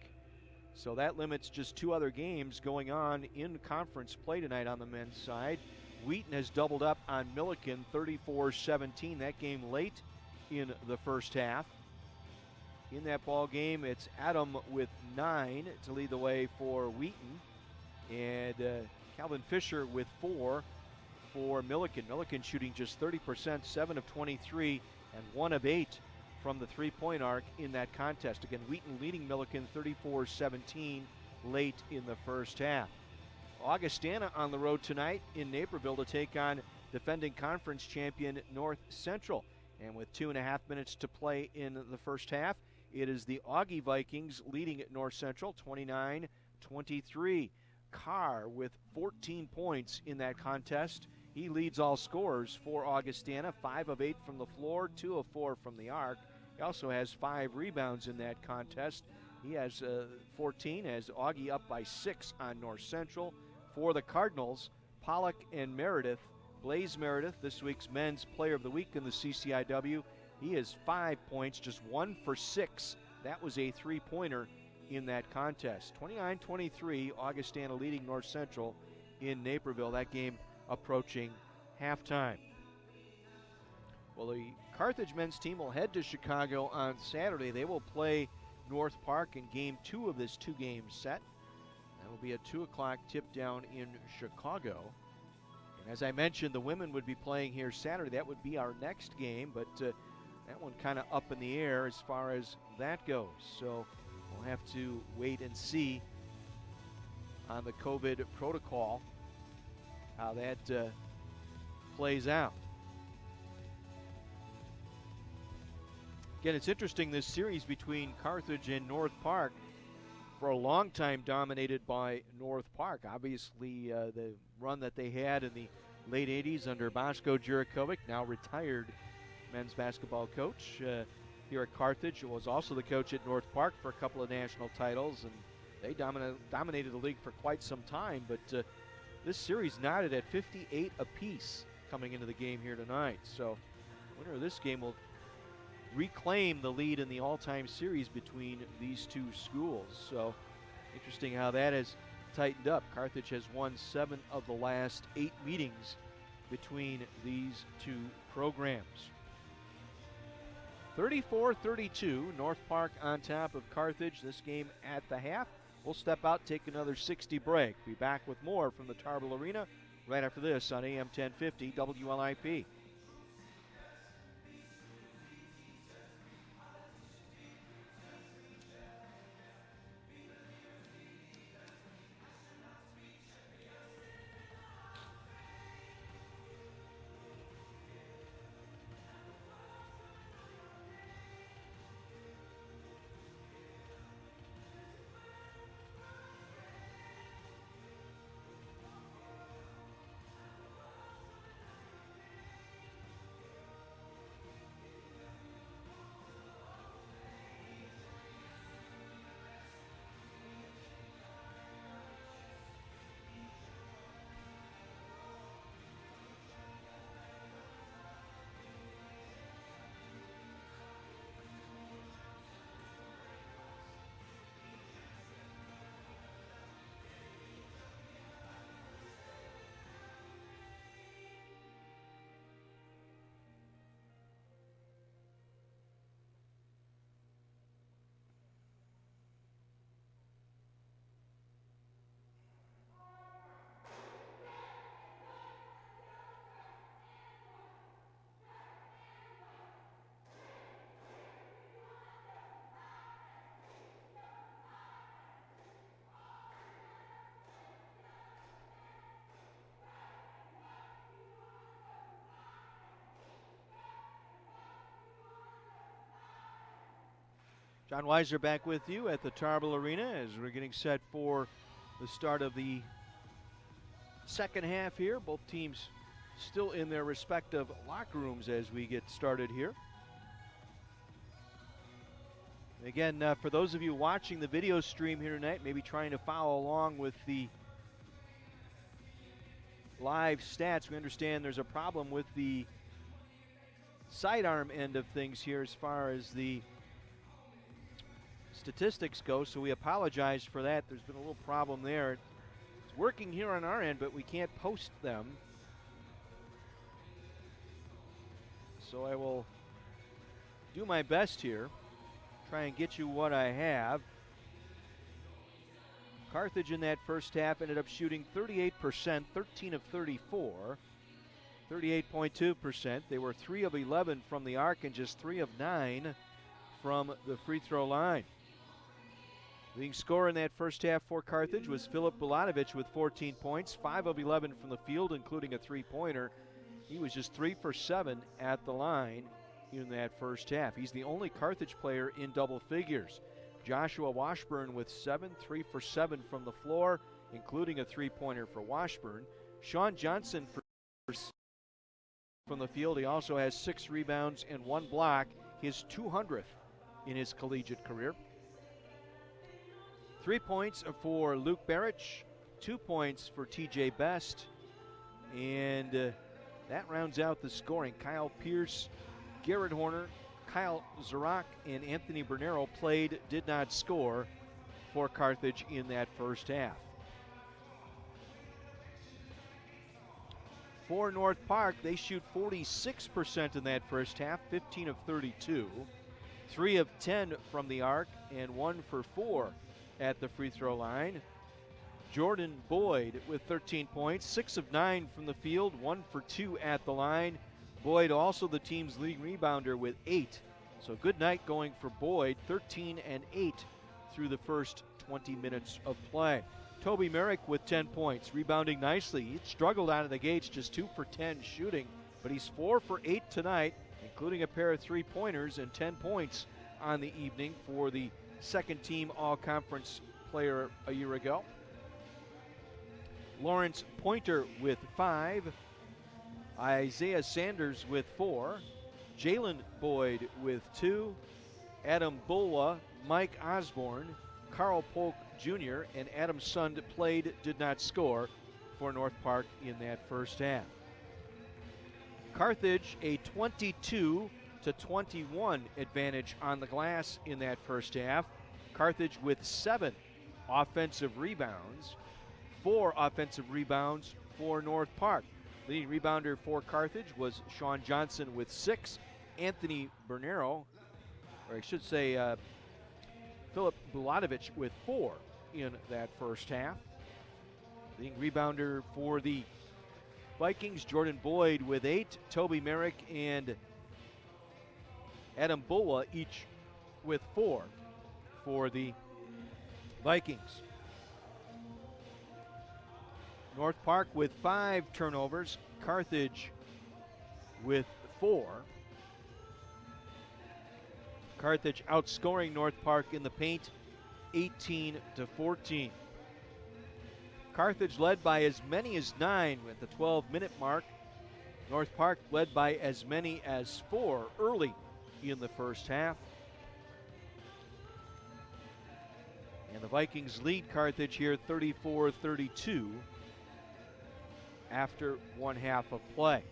so that limits just 2 other games going on in conference play tonight on the men's side. Wheaton has doubled up on Milliken 34-17. That game late in the first half. In that ball game, it's Adam with 9 to lead the way for Wheaton, and Calvin Fisher with 4 for Milliken. Milliken shooting just 30%, 7 of 23, and 1 of 8 from the three-point arc in that contest. Again, Wheaton leading Milliken 34-17 late in the first half. Augustana on the road tonight in Naperville to take on defending conference champion North Central. And with 2.5 minutes to play in the first half, it is the Augie Vikings leading at North Central 29-23. Carr with 14 points in that contest. He leads all scorers for Augustana, 5 of 8 from the floor, 2 of 4 from the arc. He also has 5 rebounds in that contest. He has 14 as Augie up by 6 on North Central. For the Cardinals, Pollock and Meredith. Blaze Meredith, this week's Men's Player of the Week in the CCIW. He has 5 points, just 1 for 6. That was a three-pointer in that contest. 29-23, Augustana leading North Central in Naperville. That game approaching halftime. Well, the Carthage men's team will head to Chicago on Saturday. They will play North Park in game 2 of this 2-game set. That will be a 2 o'clock tip down in Chicago. And as I mentioned, the women would be playing here Saturday. That would be our next game, but that one kind of up in the air as far as that goes. So we'll have to wait and see on the COVID protocol how that plays out. Again, it's interesting, this series between Carthage and North Park, for a long time dominated by North Park. Obviously, the run that they had in the late 80s under Bosko Jurikovic, now retired men's basketball coach here at Carthage, was also the coach at North Park for a couple of national titles, and they dominated the league for quite some time. But this series knotted at 58 apiece coming into the game here tonight. So the winner of this game will reclaim the lead in the all-time series between these two schools. So interesting how that has tightened up. Carthage has won 7 of the last 8 meetings between these two programs. 34-32, North Park on top of Carthage. This game at the half. We'll step out, take another 60 break. Be back with more from the Tarble Arena right after this on AM 1050 WLIP. John Weiser back with you at the Tarble Arena as we're getting set for the start of the second half here. Both teams still in their respective locker rooms as we get started here. Again, for those of you watching the video stream here tonight, maybe trying to follow along with the live stats, we understand there's a problem with the sidearm end of things here as far as the statistics go, so we apologize for that. There's been a little problem there. It's working here on our end, but we can't post them. So I will do my best here, try and get you what I have. Carthage in that first half ended up shooting 38%, 13 of 34, 38.2%. They were 3 of 11 from the arc and just 3 of 9 from the free throw line. Leading scorer in that first half for Carthage was Filip Bulanovic with 14 points, 5 of 11 from the field, including a three-pointer. He was just 3 for 7 at the line in that first half. He's the only Carthage player in double figures. Joshua Washburn with 7, 3 for 7 from the floor, including a three-pointer for Washburn. Sean Johnson from the field. He also has 6 rebounds and 1 block, his 200th in his collegiate career. 3 points for Luke Barrich, 2 points for TJ Best, and that rounds out the scoring. Kyle Pierce, Garrett Horner, Kyle Zarak, and Anthony Bernero played, did not score for Carthage in that first half. For North Park, they shoot 46% in that first half, 15 of 32. 3 of 10 from the arc, and 1 for 4 at the free throw line. Jordan Boyd with 13 points, 6 of 9 from the field, 1 for 2 at the line. Boyd also the team's leading rebounder with 8. So good night going for Boyd, 13 and 8 through the first 20 minutes of play. Toby Merrick with 10 points, rebounding nicely. He struggled out of the gates, just 2 for 10 shooting, but he's 4 for 8 tonight, including a pair of three-pointers and 10 points on the evening for the second team all-conference player a year ago. Lawrence Pointer with 5. Isaiah Sanders with 4. Jalen Boyd with 2. Adam Bulwa, Mike Osborne, Carl Polk Jr., and Adam Sund did not score for North Park in that first half. Carthage a 22-21 advantage on the glass in that first half. Carthage with 7 offensive rebounds, 4 offensive rebounds for North Park. Leading rebounder for Carthage was Sean Johnson with 6. Anthony Bernero, or I should say Filip Bulatovich with 4 in that first half. Leading rebounder for the Vikings, Jordan Boyd with 8. Toby Merrick and Adam Bulwa each with 4 for the Vikings. North Park with 5 turnovers. Carthage with 4. Carthage outscoring North Park in the paint 18-14. Carthage led by as many as 9 at the 12-minute mark. North Park led by as many as 4 early in the first half. And the Vikings lead Carthage here 34-32 after one half of play.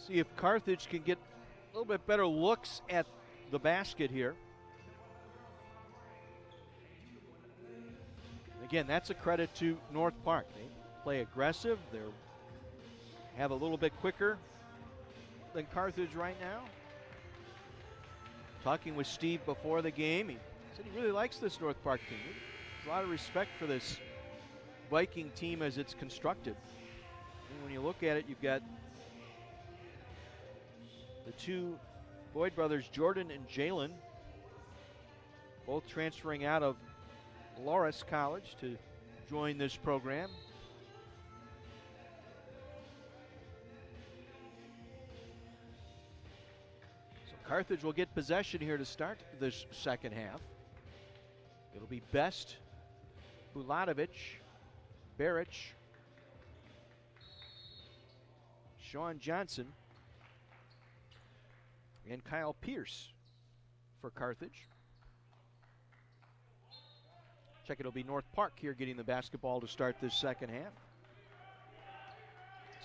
See if Carthage can get a little bit better looks at the basket here. Again, that's a credit to North Park. They play aggressive. They have a little bit quicker than Carthage right now. Talking with Steve before the game, he said he really likes this North Park team. There's a lot of respect for this Viking team as it's constructed. And when you look at it, you've got the two Boyd brothers, Jordan and Jalen, both transferring out of Loras College to join this program. So Carthage will get possession here to start this second half. It'll be Best, Bulatovich, Baric, Sean Johnson, and Kyle Pierce for Carthage. Check, it'll be North Park here getting the basketball to start this second half.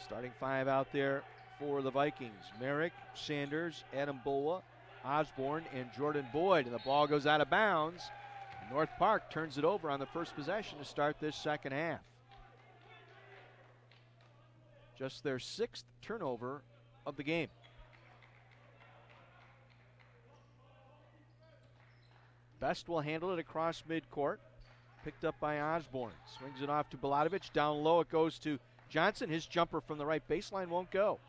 Starting 5 out there for the Vikings. Merrick, Sanders, Adam Bulwa, Osborne, and Jordan Boyd. And the ball goes out of bounds. North Park turns it over on the first possession to start this second half. Just their 6th turnover of the game. Best will handle it across midcourt. Picked up by Osborne. Swings it off to Bulatovich. Down low it goes to Johnson. His jumper from the right baseline won't go.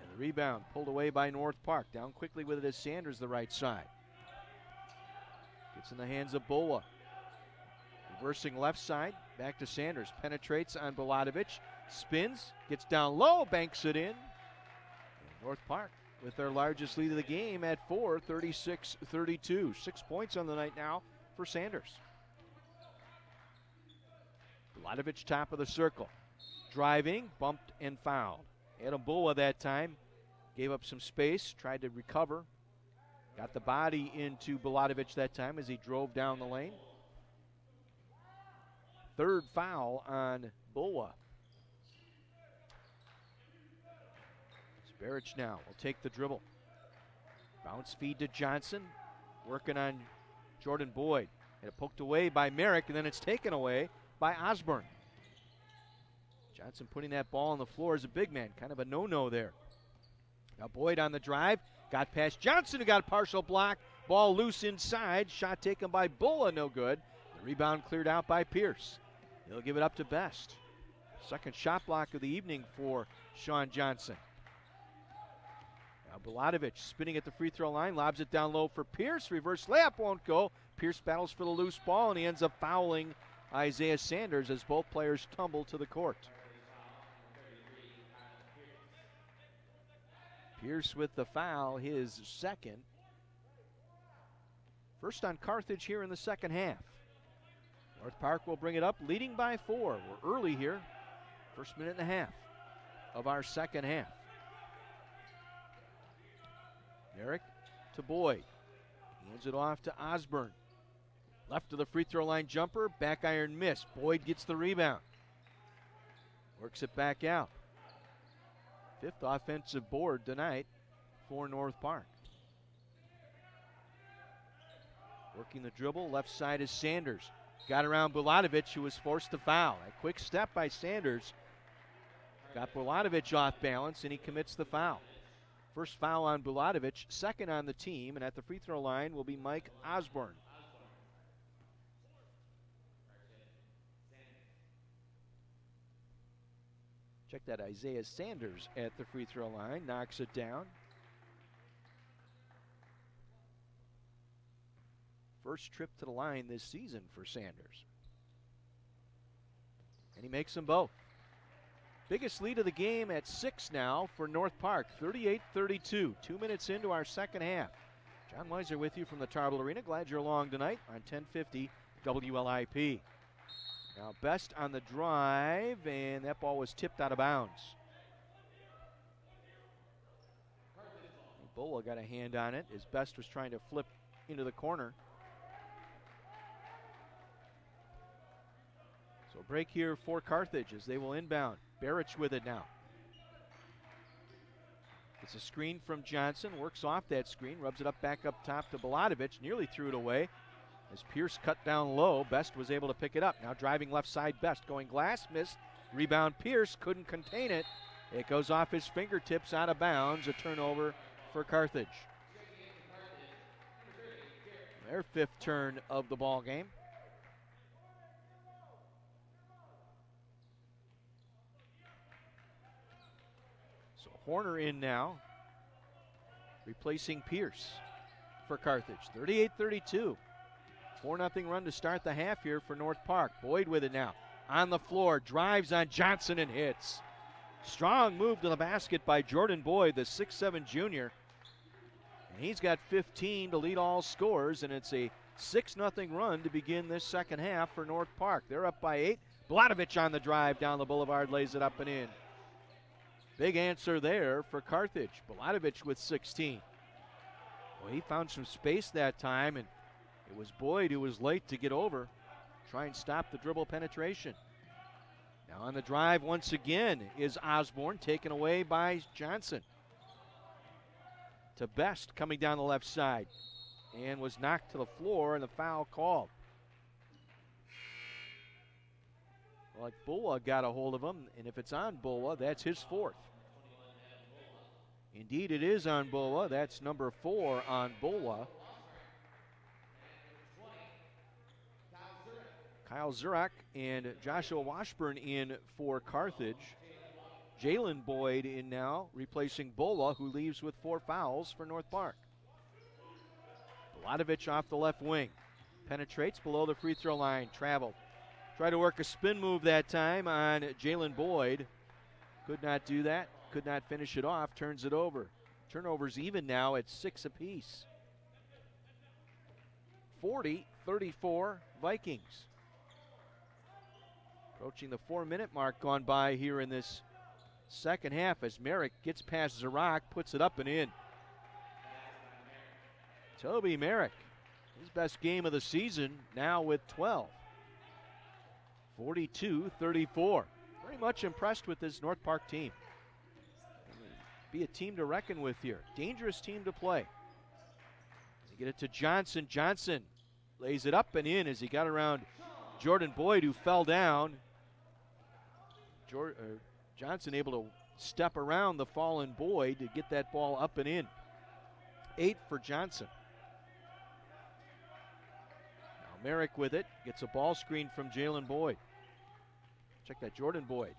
And the rebound pulled away by North Park. Down quickly with it is Sanders, the right side. Gets in the hands of Bulwa. Reversing left side. Back to Sanders. Penetrates on Bulatovich. Spins. Gets down low. Banks it in. And North Park with their largest lead of the game at 4, 36-32. 6 points on the night now for Sanders. Bulatovich top of the circle. Driving, bumped, and fouled. Adam Bulwa that time gave up some space, tried to recover. Got the body into Bulatovich that time as he drove down the lane. 3rd foul on Bulwa. Baric now will take the dribble. Bounce feed to Johnson. Working on Jordan Boyd. Had it poked away by Merrick, and then it's taken away by Osborne. Johnson putting that ball on the floor as a big man. Kind of a no-no there. Now Boyd on the drive. Got past Johnson, who got a partial block. Ball loose inside. Shot taken by Bulla, no good. The rebound cleared out by Pierce. He'll give it up to Best. Second shot block of the evening for Sean Johnson. Now Bulatovich spinning at the free throw line. Lobs it down low for Pierce. Reverse layup won't go. Pierce battles for the loose ball, and he ends up fouling Isaiah Sanders as both players tumble to the court. Pierce with the foul, his second. First on Carthage here in the second half. North Park will bring it up, leading by 4. We're early here. First minute and a half of our second half. Merrick to Boyd. Hands it off to Osborne. Left to the free throw line jumper. Back iron miss. Boyd gets the rebound. Works it back out. 5th offensive board tonight for North Park. Working the dribble. Left side is Sanders. Got around Bulatovich, who was forced to foul. A quick step by Sanders got Bulatovich off balance, and he commits the foul. First foul on Bulatovich, second on the team, and at the free throw line will be Mike Osborne. Check that, Isaiah Sanders at the free throw line, knocks it down. First trip to the line this season for Sanders. And he makes them both. Biggest lead of the game at 6 now for North Park, 38-32. 2 minutes into our second half. John Weiser with you from the Tarble Arena. Glad you're along tonight on 1050 WLIP. Now Best on the drive, and that ball was tipped out of bounds. Bulla got a hand on it as Best was trying to flip into the corner. So break here for Carthage as they will inbound. Barrich with it now. It's a screen from Johnson, works off that screen, rubs it up back up top to Bulatovich, nearly threw it away. As Pierce cut down low, Best was able to pick it up. Now driving left side, Best going glass, missed. Rebound Pierce, couldn't contain it. It goes off his fingertips out of bounds, a turnover for Carthage. Their 5th turn of the ball game. So Horner in now, replacing Pierce for Carthage. 38-32. 4-0 run to start the half here for North Park. Boyd with it now. On the floor, drives on Johnson and hits. Strong move to the basket by Jordan Boyd, the 6'7 junior. And he's got 15 to lead all scores, and it's a 6-0 run to begin this second half for North Park. They're up by 8. Bulatovich on the drive down the boulevard, lays it up and in. Big answer there for Carthage. Bulatovich with 16. Well, he found some space that time, and it was Boyd who was late to get over. Try and stop the dribble penetration. Now on the drive once again is Osborne, taken away by Johnson. To Best coming down the left side. And was knocked to the floor and the foul called. Well, like Bulla got a hold of him, and if it's on Bulla, that's his 4th. Indeed it is on Bulla. That's number 4 on Bulla. Kyle Zurak and Joshua Washburn in for Carthage. Jalen Boyd in now, replacing Bulla, who leaves with 4 fouls for North Park. Bulatovich off the left wing. Penetrates below the free throw line. Traveled. Tried to work a spin move that time on Jalen Boyd. Could not do that. Could not finish it off. Turns it over. Turnovers even now at 6 apiece. 40-34 Vikings. Approaching the 4-minute mark gone by here in this second half as Merrick gets past Zarak, puts it up and in. Toby Merrick, his best game of the season, now with 12. 42-34. Very much impressed with this North Park team. Be a team to reckon with here. Dangerous team to play. They get it to Johnson. Johnson lays it up and in as he got around Jordan Boyd, who fell down. Johnson able to step around the fallen Boyd to get that ball up and in. 8 for Johnson. Now Merrick with it. Gets a ball screen from Jalen Boyd. Check that, Jordan Boyd.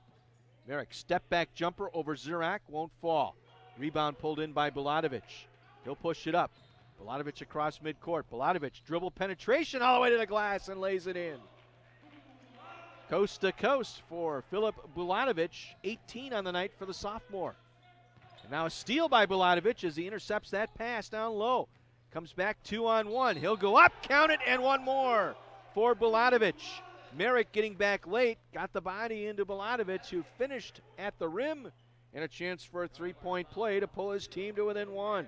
Merrick, step back jumper over Zirak, won't fall. Rebound pulled in by Buladovic. He'll push it up. Buladovic across midcourt. Buladovic dribble penetration all the way to the glass and lays it in. Coast to coast for Filip Buladovic, 18 on the night for the sophomore. And now a steal by Buladovic as he intercepts that pass down low. Comes back 2-on-1. He'll go up, count it, and one more for Buladovic. Merrick getting back late, got the body into Buladovic, who finished at the rim, and a chance for a three-point play to pull his team to within one.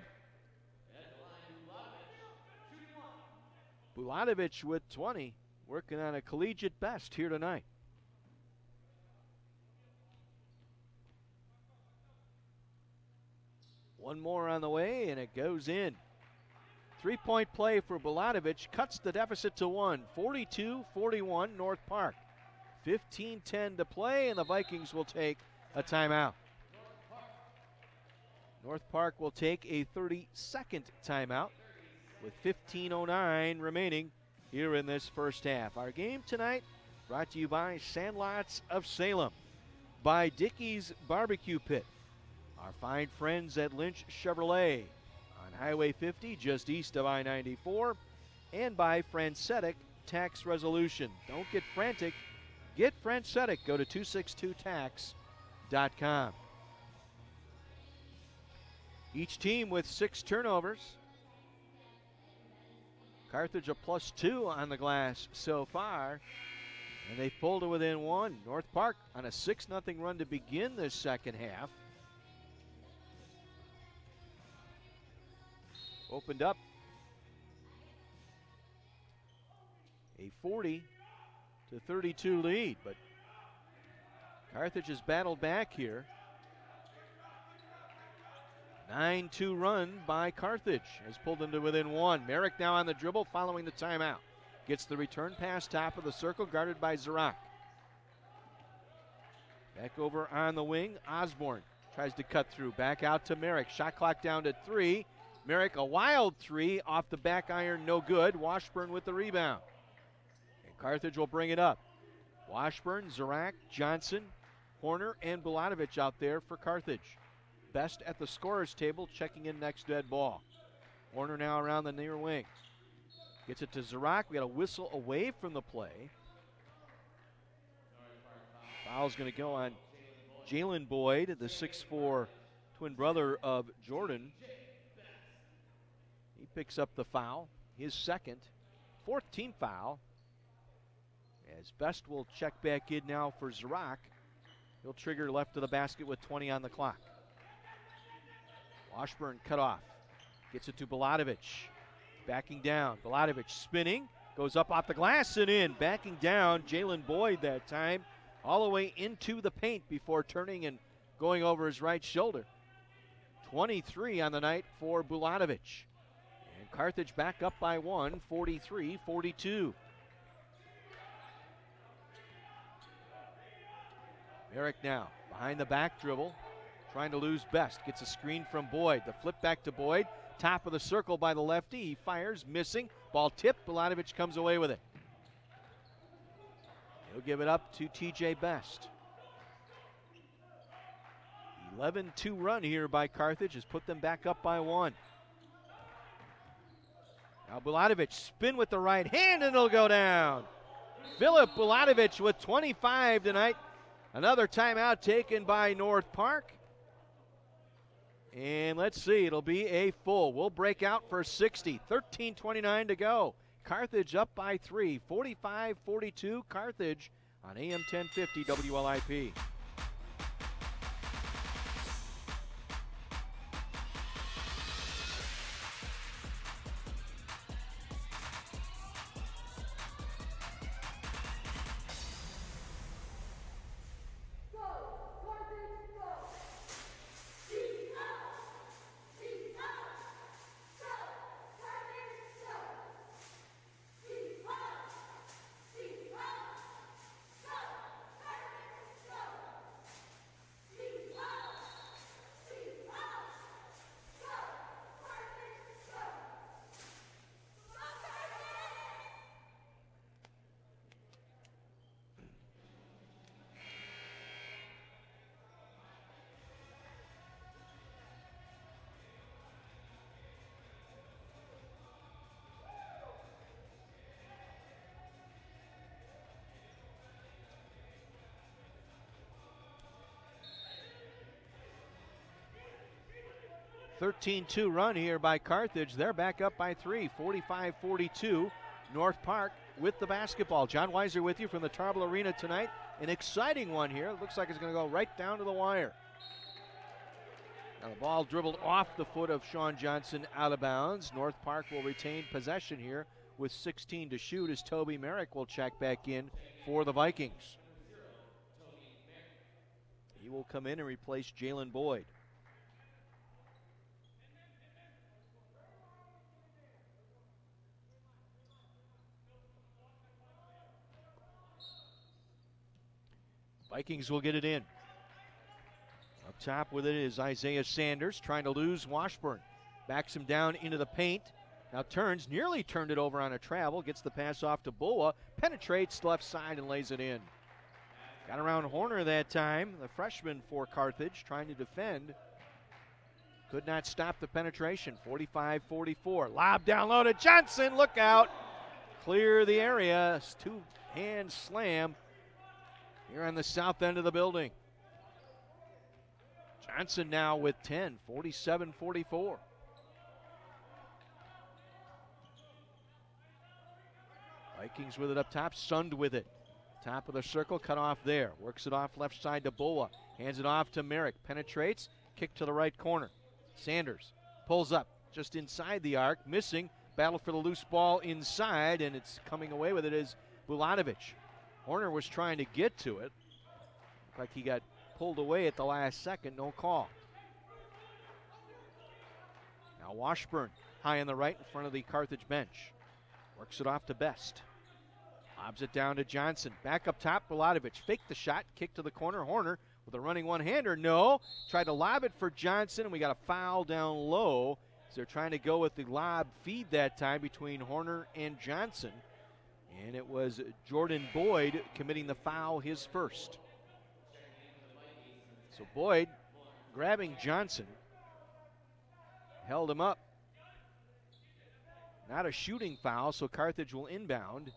Buladovic with 20, working on a collegiate best here tonight. One more on the way, and it goes in. Three-point play for Buladovic cuts the deficit to one. 42-41 North Park. 15-10 to play, and the Vikings will take a timeout. North Park will take a 30-second timeout with 15:09 remaining here in this first half. Our game tonight brought to you by Sandlots of Salem, by Dickey's Barbecue Pit, our fine friends at Lynch Chevrolet on Highway 50 just east of I-94, and by Francetic Tax Resolution. Don't get frantic, get Francetic. Go to 262tax.com. Each team with 6 turnovers. Carthage a +2 on the glass so far, and they've pulled to within one. North Park on a 6-0 run to begin this second half. Opened up a 40-32 lead, but Carthage has battled back here. 9-2 run by Carthage has pulled them to within one. Merrick now on the dribble following the timeout. Gets the return pass top of the circle, guarded by Zirak. Back over on the wing, Osborne tries to cut through. Back out to Merrick. Shot clock down to 3. Merrick a wild 3 off the back iron, no good. Washburn with the rebound. And Carthage will bring it up. Washburn, Zirak, Johnson, Horner, and Buladovic out there for Carthage. Best at the scorer's table, checking in next dead ball. Horner now around the near wing. Gets it to Zirak. We got a whistle away from the play. Foul's going to go on Jalen Boyd, the 6'4" twin brother of Jordan. He picks up the foul, his second, 4th team foul. As Best will check back in now for Zirak. He'll trigger left of the basket with 20 on the clock. Washburn cut off. Gets it to Buladovic. Backing down. Buladovic spinning. Goes up off the glass and in. Backing down. Jalen Boyd that time. All the way into the paint before turning and going over his right shoulder. 23 on the night for Buladovic. And Carthage back up by 1, 43-42. Merrick now behind the back dribble. Trying to lose Best. Gets a screen from Boyd. The flip back to Boyd. Top of the circle by the lefty. He fires, missing. Ball tipped. Buladovic comes away with it. He'll give it up to TJ Best. 11-2 run here by Carthage has put them back up by 1. Now Buladovic spin with the right hand and it'll go down. Filip Buladovic with 25 tonight. Another timeout taken by North Park. And let's see, it'll be a full. We'll break out for 60. 13:29 to go. Carthage up by 3. 45-42 Carthage on AM 1050 WLIP. 13-2 run here by Carthage. They're back up by 3, 45-42. North Park with the basketball. John Weiser with you from the Tarble Arena tonight. An exciting one here. It looks like it's going to go right down to the wire. Now the ball dribbled off the foot of Sean Johnson out of bounds. North Park will retain possession here with 16 to shoot as Toby Merrick will check back in for the Vikings. He will come in and replace Jalen Boyd. Vikings will get it in. Up top with it is Isaiah Sanders trying to lose Washburn. Backs him down into the paint. Now turns, nearly turned it over on a travel. Gets the pass off to Bulla. Penetrates left side and lays it in. Got around Horner that time. The freshman for Carthage trying to defend. Could not stop the penetration. 45-44. Lob down low to Johnson. Look out. Clear the area. Two-hand slam here on the south end of the building. Johnson now with 10, 47-44. Vikings with it up top, Sund with it. Top of the circle, cut off there. Works it off left side to Bulla. Hands it off to Merrick. Penetrates, kick to the right corner. Sanders pulls up just inside the arc, missing. Battle for the loose ball inside, and it's coming away with it is Bulatovic. Horner was trying to get to it. Looked like he got pulled away at the last second, no call. Now Washburn high on the right in front of the Carthage bench. Works it off to Best. Lobs it down to Johnson. Back up top, Bulatovic. Faked the shot, kick to the corner. Horner with a running one-hander. No. Tried to lob it for Johnson, and we got a foul down low. So they're trying to go with the lob feed that time between Horner and Johnson. And it was Jordan Boyd committing the foul, his first. So Boyd grabbing Johnson. Held him up. Not a shooting foul, so Carthage will inbound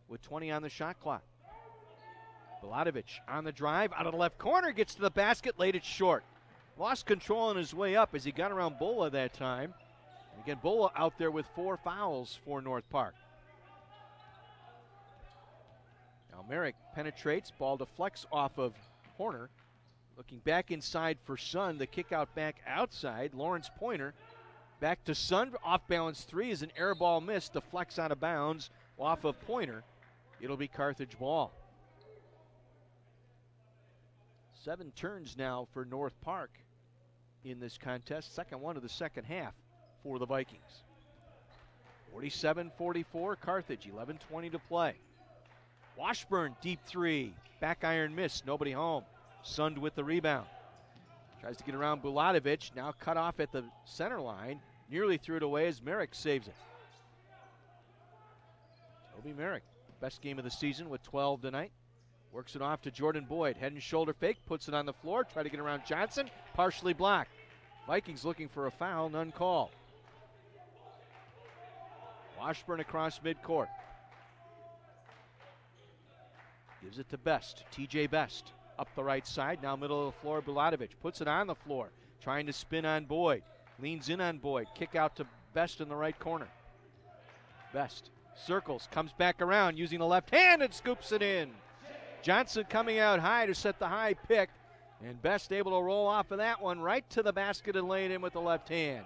with 20 on the shot clock. Bulatovic on the drive, out of the left corner, gets to the basket, laid it short. Lost control on his way up as he got around Bulla that time. And again, Bulla out there with 4 fouls for North Park. Now Merrick penetrates, ball deflects off of Horner. Looking back inside for Sun, the kick out back outside. Lawrence Pointer back to Sun, off balance 3 is an air ball miss, deflects out of bounds off of Pointer. It'll be Carthage ball. 7 turns now for North Park in this contest. Second one of the second half for the Vikings. 47-44 Carthage, 11:20 to play. Washburn, deep 3. Back iron miss, nobody home. Sund with the rebound. Tries to get around Bulatovic, now cut off at the center line. Nearly threw it away as Merrick saves it. Toby Merrick, best game of the season with 12 tonight. Works it off to Jordan Boyd. Head and shoulder fake, puts it on the floor. Try to get around Johnson, partially blocked. Vikings looking for a foul, none called. Washburn across midcourt. Gives it to Best, TJ Best. Up the right side, now middle of the floor, Bulatovic. Puts it on the floor, trying to spin on Boyd. Leans in on Boyd. Kick out to Best in the right corner. Best circles, comes back around using the left hand and scoops it in. Johnson coming out high to set the high pick, and Best able to roll off of that one right to the basket and lay it in with the left hand.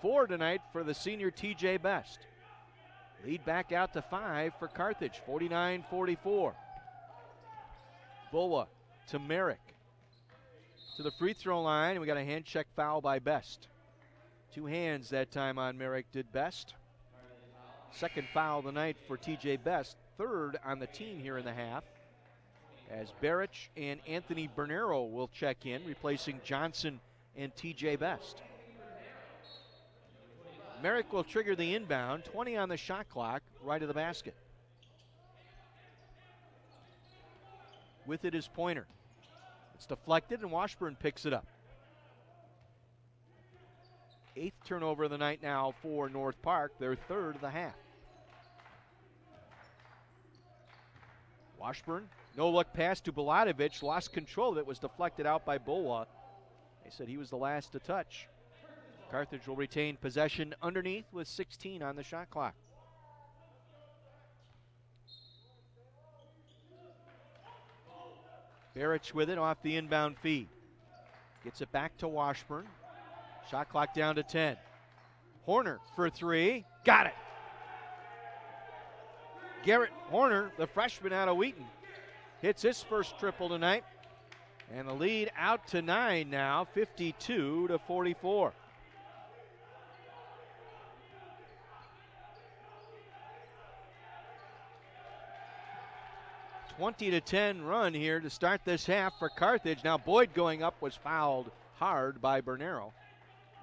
4 tonight for the senior TJ Best. Lead back out to 5 for Carthage, 49-44. Bulla to Merrick. To the free throw line, and we got a hand check foul by Best. 2 hands that time on Merrick did Best. Second foul of the night for TJ Best. 3rd on the team here in the half. As Barrich and Anthony Bernero will check in, replacing Johnson and TJ Best. Merrick will trigger the inbound. 20 on the shot clock, right of the basket. With it is Pointer. It's deflected and Washburn picks it up. 8th turnover of the night now for North Park, their 3rd of the half. Washburn, no look pass to Bulatovic, lost control of it, was deflected out by Bulla. They said he was the last to touch. Carthage will retain possession underneath with 16 on the shot clock. Barrich with it off the inbound feed. Gets it back to Washburn. Shot clock down to 10. Horner for three. Got it. Garrett Horner, the freshman out of Wheaton, hits his first triple tonight. And the lead out to 9 now, 52-44. (20-10) run here to start this half for Carthage. Now Boyd going up was fouled hard by Bernero.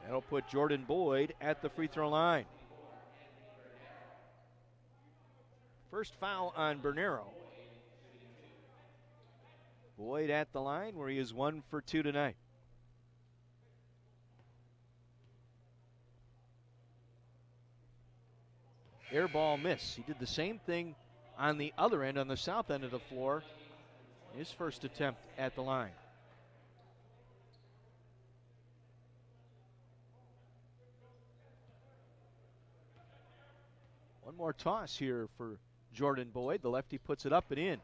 That'll put Jordan Boyd at the free throw line. First foul on Bernero. Boyd at the line where he is 1 for 2 tonight. Air ball miss. He did the same thing on the other end, on the south end of the floor. His first attempt at the line. One more toss here for Jordan Boyd. The lefty puts it up and in.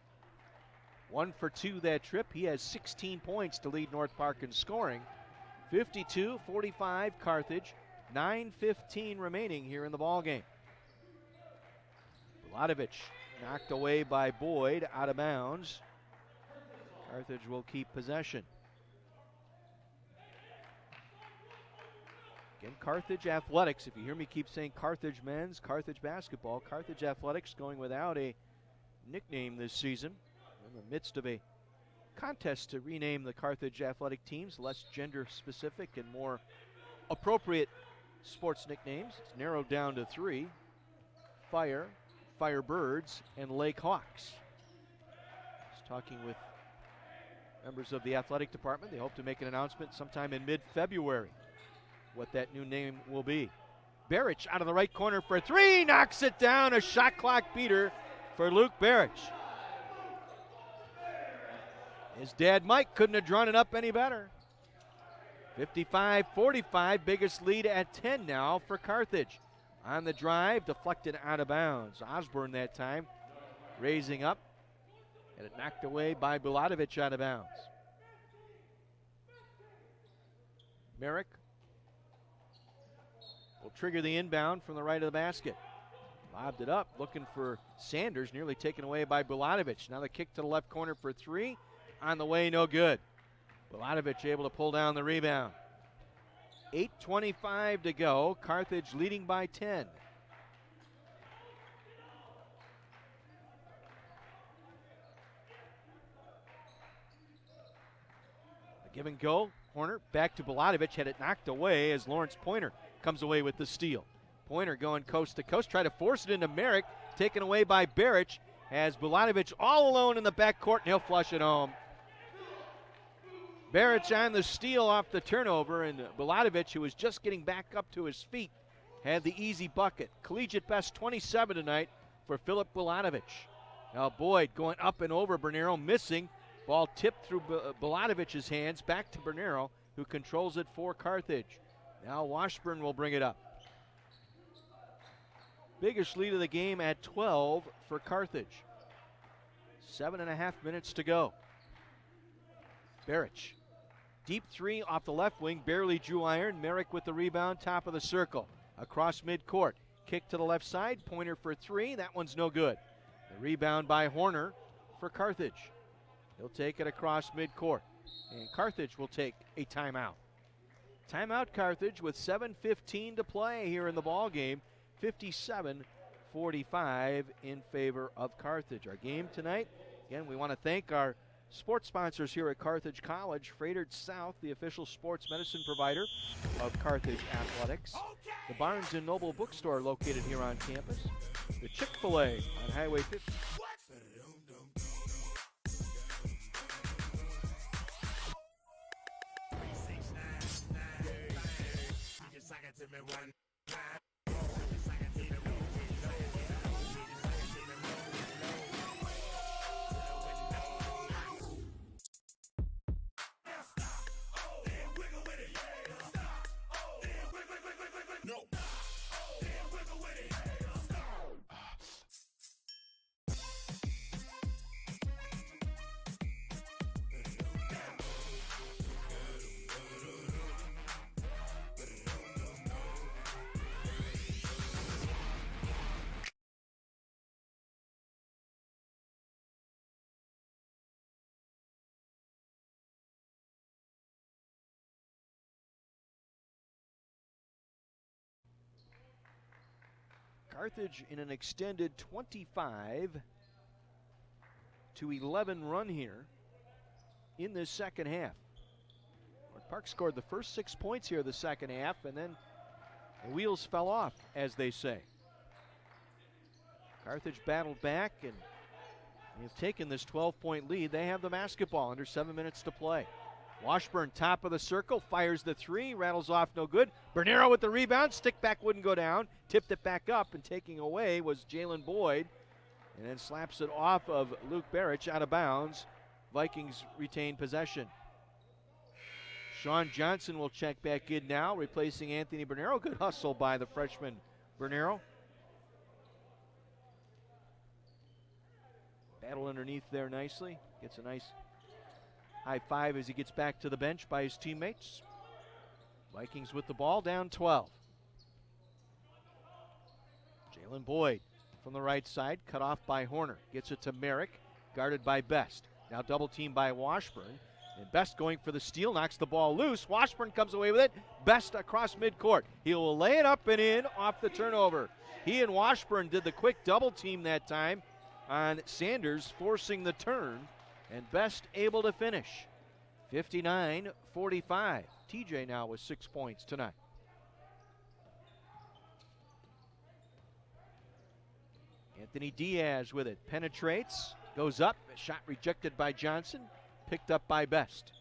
1 for 2 that trip. He has 16 points to lead North Park in scoring. 52-45 Carthage. 9:15 remaining here in the ballgame. Bulatovich knocked away by Boyd, out of bounds. Carthage will keep possession. Again, Carthage Athletics. If you hear me keep saying Carthage men's, Carthage basketball, Carthage Athletics going without a nickname this season. In the midst of a contest to rename the Carthage athletic teams, less gender specific and more appropriate sports nicknames. It's narrowed down to 3. Fire, Firebirds, and Lake Hawks. Just talking with members of the athletic department. They hope to make an announcement sometime in mid-February what that new name will be. Barrich out of the right corner for 3, knocks it down. A shot clock beater for Luke Barrich. His dad Mike couldn't have drawn it up any better. 55-45, biggest lead at 10 now for Carthage. On the drive, deflected out of bounds. Osborne that time raising up, and it knocked away by Bulatovich out of bounds. Merrick will trigger the inbound from the right of the basket. Lobbed it up, looking for Sanders, nearly taken away by Bulatovich. Now the kick to the left corner for 3. On the way, no good. Bulatovich able to pull down the rebound. 8:25 to go. Carthage leading by 10. A give and go. Horner back to Bulatovich. Had it knocked away as Lawrence Pointer comes away with the steal. Pointer going coast to coast. Try to force it into Merrick. Taken away by Barrich. Has Bulatovich all alone in the backcourt, and he'll flush it home. Barrich on the steal off the turnover, and Bulatovich, who was just getting back up to his feet, had the easy bucket. Collegiate best 27 tonight for Philip Bulatovich. Now Boyd going up and over Bernero, missing. Ball tipped through Bulatovich's hands, back to Bernero, who controls it for Carthage. Now Washburn will bring it up. Biggest lead of the game at 12 for Carthage. 7.5 minutes to go. Barrich. Deep 3 off the left wing, barely drew iron. Merrick with the rebound, top of the circle. Across midcourt. Kick to the left side, Pointer for 3. That one's no good. The rebound by Horner for Carthage. He'll take it across midcourt. And Carthage will take a timeout. Timeout Carthage with 7:15 to play here in the ball game. 57-45 in favor of Carthage. Our game tonight, again, we want to thank our sports sponsors here at Carthage College. Freighted South, the official sports medicine provider of Carthage Athletics. The Barnes & Noble bookstore located here on campus. The Chick-fil-A on Highway 50. Carthage in an extended 25-11 run here in this second half. North Park scored the first 6 points here the second half, and then the wheels fell off, as they say. Carthage battled back, and they've taken this 12-point lead. They have the basketball under 7 minutes to play. Washburn, top of the circle, fires the three, rattles off, no good. Bernero with the rebound, stick back wouldn't go down, tipped it back up, and taking away was Jalen Boyd, and then slaps it off of Luke Barrich out of bounds. Vikings retain possession. Sean Johnson will check back in now, replacing Anthony Bernero. Good hustle by the freshman Bernero. Battle underneath there nicely. Gets a nice high five as he gets back to the bench by his teammates. Vikings with the ball, down 12. Jalen Boyd from the right side, cut off by Horner. Gets it to Merrick, guarded by Best. Now double teamed by Washburn. And Best going for the steal, knocks the ball loose. Washburn comes away with it. Best across midcourt. He will lay it up and in off the turnover. He and Washburn did the quick double team that time on Sanders, forcing the turn. And Best able to finish. 59-45. TJ now with 6 points tonight. Anthony Diaz with it. Penetrates. Goes up. A shot rejected by Johnson. Picked up by Best.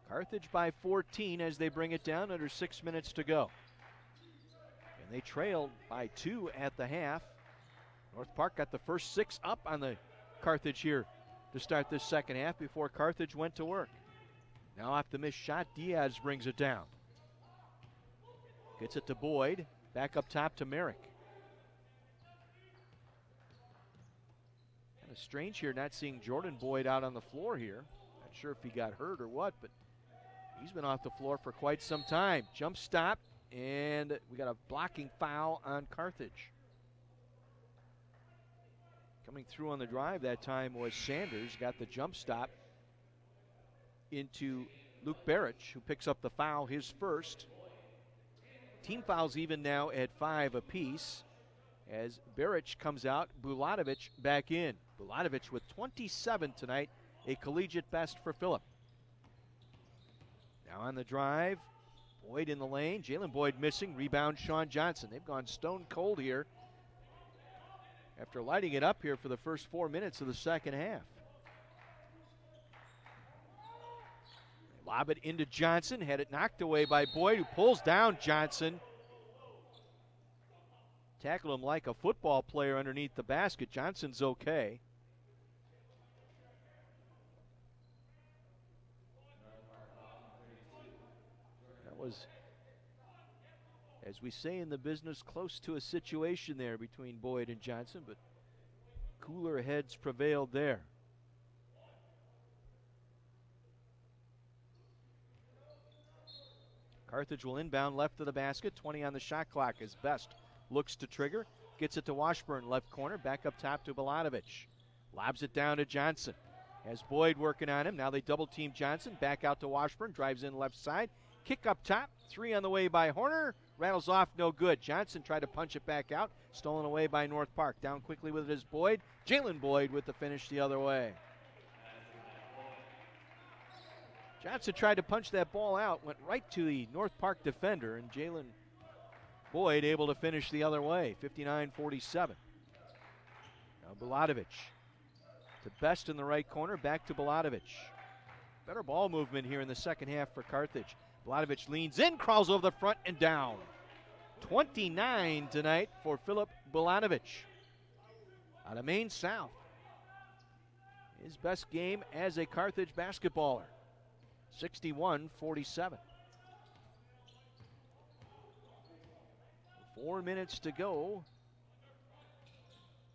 Carthage by 14 as they bring it down under 6 minutes to go. And they trailed by 2 at the half. North Park got the first 6 up on the Carthage here to start this second half before Carthage went to work. Now off the missed shot, Diaz brings it down. Gets it to Boyd. Back up top to Merrick. Kind of strange here not seeing Jordan Boyd out on the floor here. Not sure if he got hurt or what, but he's been off the floor for quite some time. Jump stop, and we got a blocking foul on Carthage. Coming through on the drive that time was Sanders. Got the jump stop into Luke Barrich, who picks up the foul, his first. Team fouls even now at 5 apiece as Barrich comes out, Bulatovic back in. Bulatovic with 27 tonight, a collegiate best for Phillip. Now on the drive, Boyd in the lane, Jalen Boyd missing, rebound Sean Johnson. They've gone stone cold here after lighting it up here for the first 4 minutes of the second half. Lob it into Johnson, had it knocked away by Boyd, who pulls down Johnson. Tackled him like a football player underneath the basket. Johnson's okay. That was, as we say in the business, close to a situation there between Boyd and Johnson, but cooler heads prevailed there. Carthage will inbound left of the basket, 20 on the shot clock as Best looks to trigger, gets it to Washburn, left corner, back up top to Bulatovic. Lobs it down to Johnson. Has Boyd working on him, now they double team Johnson, back out to Washburn, drives in left side, kick up top, 3 on the way by Horner, rattles off, no good. Johnson tried to punch it back out, stolen away by North Park. Down quickly with it is Boyd, Jalen Boyd with the finish the other way. Johnson tried to punch that ball out, went right to the North Park defender, and Jalen Boyd able to finish the other way, 59-47. Now Bulatovic to Best in the right corner, back to Bulatovic. Better ball movement here in the second half for Carthage. Bulatovic leans in, crawls over the front and down. 29 tonight for Phillip Bulatovic out of Maine South. His best game as a Carthage basketballer. 61-47. 4 minutes to go.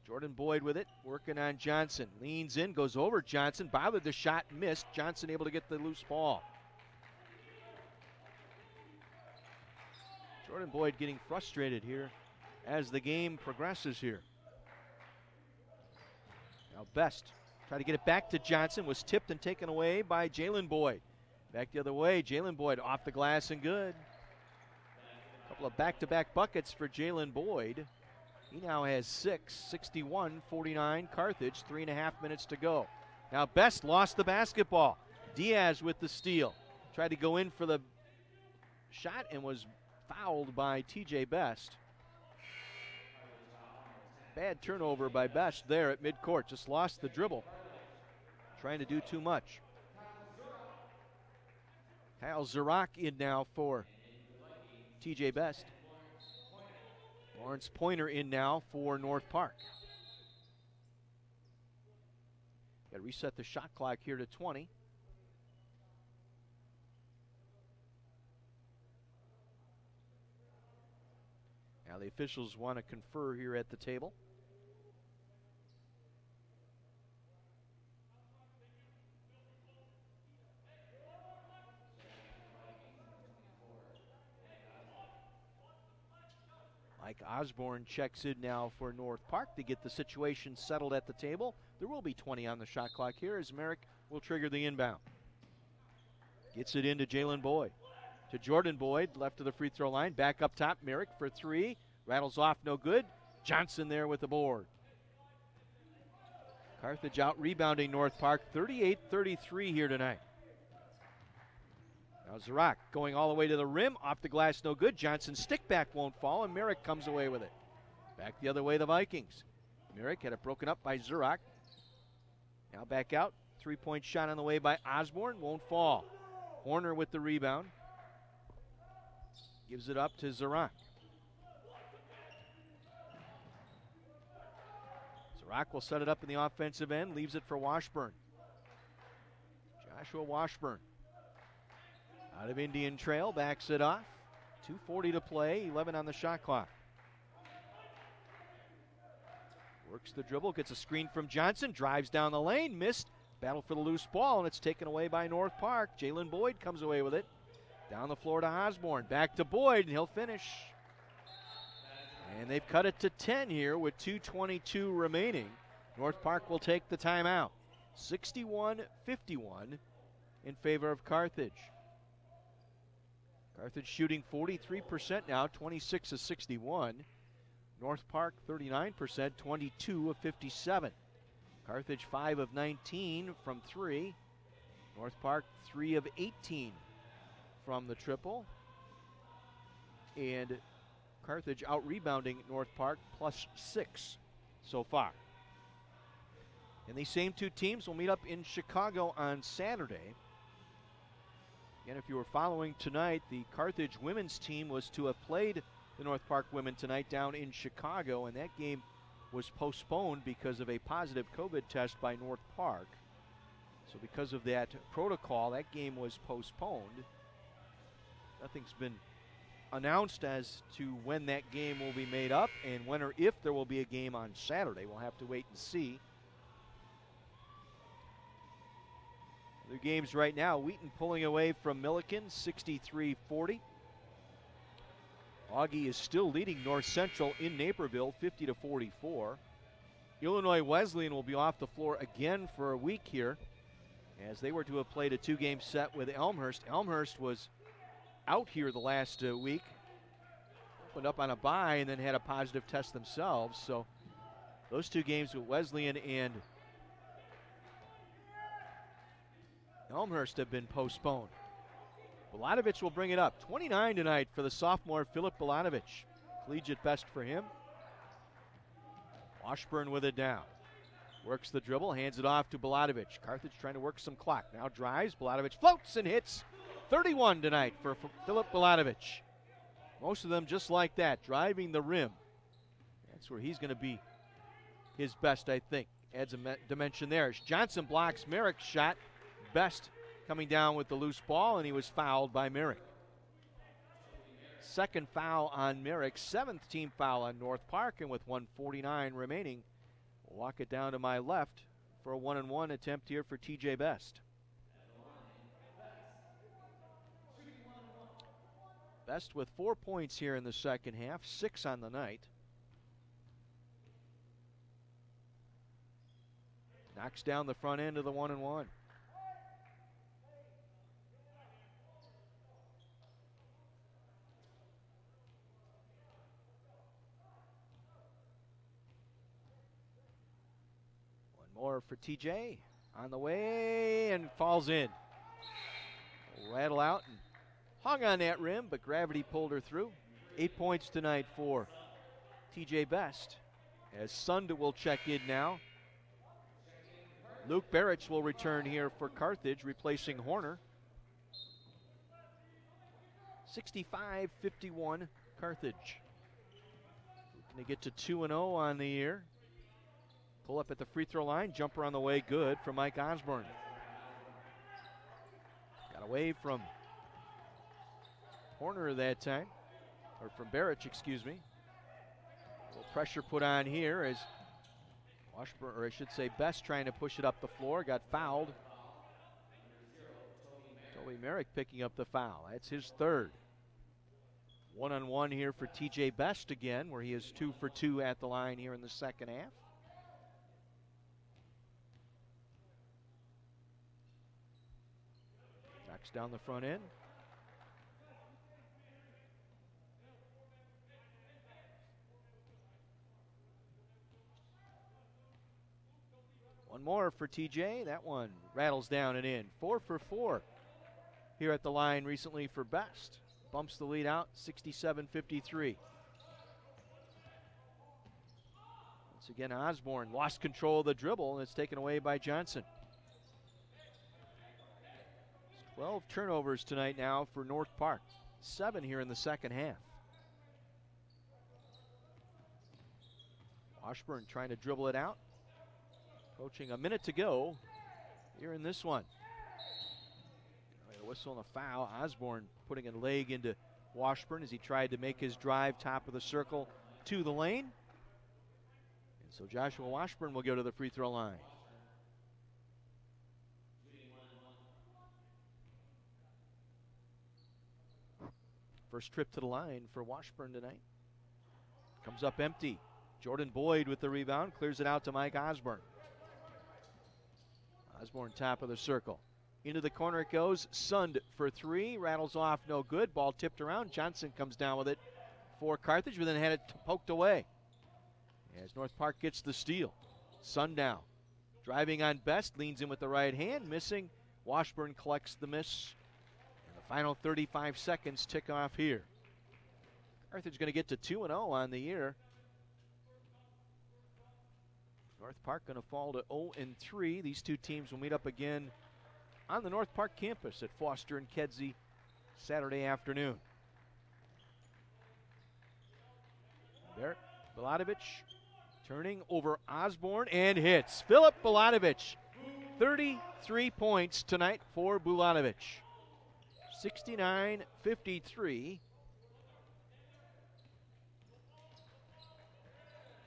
Jordan Boyd with it, working on Johnson. Leans in, goes over Johnson, bothered the shot, missed. Johnson able to get the loose ball. Jordan Boyd getting frustrated here as the game progresses here. Now Best tried to get it back to Johnson, was tipped and taken away by Jalen Boyd. Back the other way, Jalen Boyd off the glass and good. couple of back-to-back buckets for Jalen Boyd. He now has 6, 61-49 Carthage, 3.5 minutes to go. Now Best lost the basketball. Diaz with the steal. Tried to go in for the shot and was fouled by TJ Best. Bad turnover by Best there at midcourt. Just lost the dribble. Trying to do too much. Kyle Zarak in now for TJ Best. Lawrence Pointer in now for North Park. Got to reset the shot clock here to 20. Now the officials want to confer here at the table. Mike Osborne checks in now for North Park to get the situation settled at the table. There will be 20 on the shot clock here as Merrick will trigger the inbound. Gets it into Jalen Boyd. To Jordan Boyd, left of the free throw line. Back up top, Merrick for 3. Rattles off, no good. Johnson there with the board. Carthage out rebounding North Park, 38-33 here tonight. Now Zarak going all the way to the rim, off the glass, no good. Johnson's stick back won't fall, and Merrick comes away with it. Back the other way, the Vikings. Merrick had it broken up by Zarak. Now back out, 3-point shot on the way by Osborne, won't fall. Horner with the rebound. Gives it up to Zarak. Zarak will set it up in the offensive end, leaves it for Washburn. Joshua Washburn. Out of Indian Trail, backs it off. 2:40 to play, 11 on the shot clock. Works the dribble, gets a screen from Johnson, drives down the lane, missed. Battle for the loose ball, and it's taken away by North Park. Jalen Boyd comes away with it. Down the floor to Osborne, back to Boyd, and he'll finish. And they've cut it to 10 here with 2:22 remaining. North Park will take the timeout. 61-51 in favor of Carthage. Carthage shooting 43% now, 26 of 61. North Park 39%, 22 of 57. Carthage 5 of 19 from 3. North Park 3 of 18 from the triple. And Carthage out rebounding North Park +6 so far. And these same two teams will meet up in Chicago on Saturday. Again, if you were following tonight, the Carthage women's team was to have played the North Park women tonight down in Chicago, and that game was postponed because of a positive COVID test by North Park. So because of that protocol, that game was postponed. Nothing's been announced as to when that game will be made up and when or if there will be a game on Saturday. We'll have to wait and see. The games right now, Wheaton pulling away from Milliken, 63-40. Augie is still leading North Central in Naperville, 50-44. Illinois Wesleyan will be off the floor again for a week here, as they were to have played a 2-game set with Elmhurst. Elmhurst was out here the last week, opened up on a bye and then had a positive test themselves. So those 2 games with Wesleyan and Elmhurst have been postponed. Balanovich will bring it up. 29 tonight for the sophomore Philip Balanovich. Collegiate best for him. Washburn with it down. Works the dribble, hands it off to Balanovich. Carthage trying to work some clock. Now drives, Balanovich floats and hits. 31 tonight for Philip Balanovich. Most of them just like that, driving the rim. That's where he's going to be his best, I think. Adds a dimension there. As Johnson blocks Merrick's shot. Best coming down with the loose ball, and he was fouled by Merrick. Second foul on Merrick, 7th team foul on North Park, and with 1:49 remaining, we'll walk it down to my left for a 1-and-1 attempt here for TJ Best. Best with 4 points here in the second half, 6 on the night. Knocks down the front end of the 1-and-1. More for TJ. On the way and falls in. Rattle out and hung on that rim, but gravity pulled her through. 8 points tonight for TJ Best. As Sund will check in now. Luke Barrich will return here for Carthage, replacing Horner. 65-51 Carthage. Going to get to 2-0 on the year. Pull up at the free throw line. Jumper on the way, good for Mike Osborne. Got away from Horner that time. Or from Barrich, excuse me. A little pressure put on here as Washburn, or I should say Best, trying to push it up the floor. Got fouled. Toby Merrick picking up the foul. That's his third. 1-on-1 here for TJ Best again, where he is 2 for 2 at the line here in the second half. Knocks down the front end. One more for TJ. That one rattles down and in. 4 for 4 here at the line recently for Best. Bumps the lead out, 67-53. Once again, Osborne lost control of the dribble, and it's taken away by Johnson. 12 turnovers tonight now for North Park. 7 here in the second half. Washburn trying to dribble it out. Approaching a minute to go here in this one. A whistle and a foul. Osborne putting a leg into Washburn as he tried to make his drive top of the circle to the lane. And so Joshua Washburn will go to the free throw line. First trip to the line for Washburn tonight. Comes up empty. Jordan Boyd with the rebound, clears it out to Mike Osborne. Osborne top of the circle. Into the corner it goes. Sund for 3. Rattles off, no good. Ball tipped around. Johnson comes down with it for Carthage, but then had it poked away. As North Park gets the steal. Sund now. Driving on Best. Leans in with the right hand. Missing. Washburn collects the miss. And the final 35 seconds tick off here. Carthage going to get to 2-0 on the year. North Park going to fall to 0-3. These two teams will meet up again on the North Park campus at Foster and Kedzie Saturday afternoon. There, Bulatovich turning over Osborne and hits. Filip Bulatovich, 33 points tonight for Bulatovich. 69-53.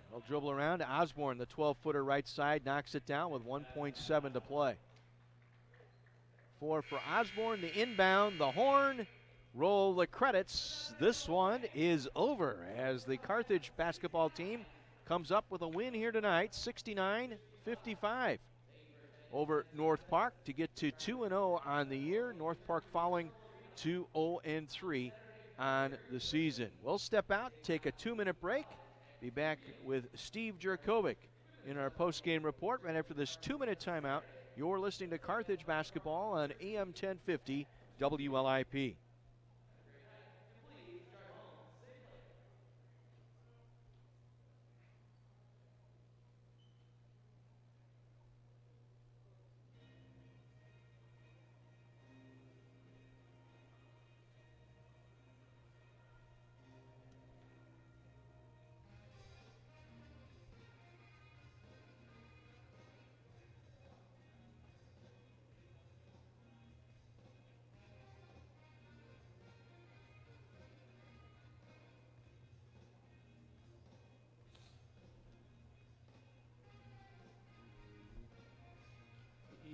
They'll dribble around to Osborne, the 12-footer right side, knocks it down with 1.7 to play. 4 for Osborne, the inbound, the horn, roll the credits. This one is over as the Carthage basketball team comes up with a win here tonight, 69-55 over North Park to get to 2-0 on the year. North Park falling to 0-3 on the season. We'll step out, take a 2-minute break. Be back with Steve Jurkovic in our post-game report right after this 2-minute timeout. You're listening to Carthage basketball on AM 1050 WLIP.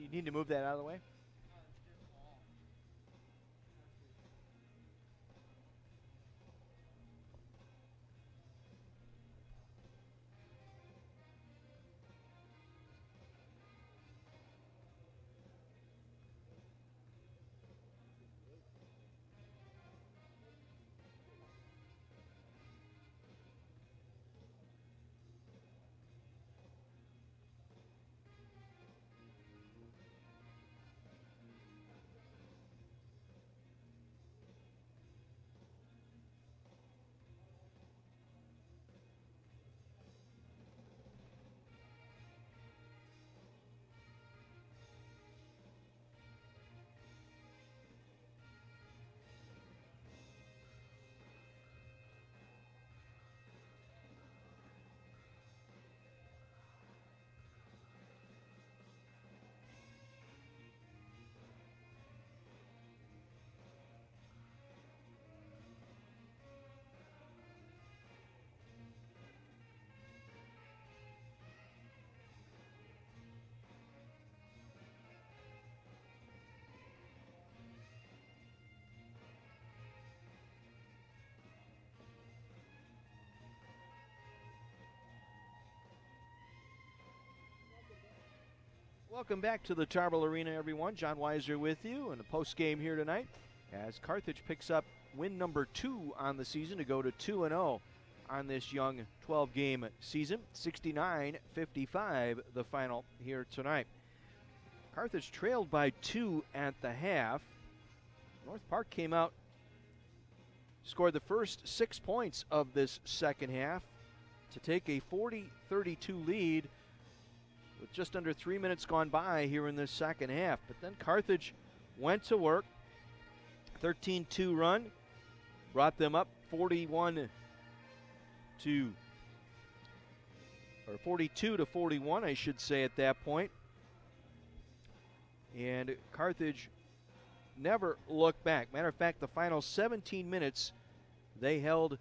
You need to move that out of the way. Welcome back to the Tarble Arena, everyone. John Weiser with you in the post game here tonight as Carthage picks up win number 2 on the season to go to 2-0 on this young 12-game season. 69-55 the final here tonight. Carthage trailed by 2 at the half. North Park came out, scored the first 6 points of this second half to take a 40-32 lead with just under 3 minutes gone by here in this second half. But then Carthage went to work. 13-2 run brought them up 42 to 41, I should say, at that point. And Carthage never looked back. Matter of fact, the final 17 minutes, they held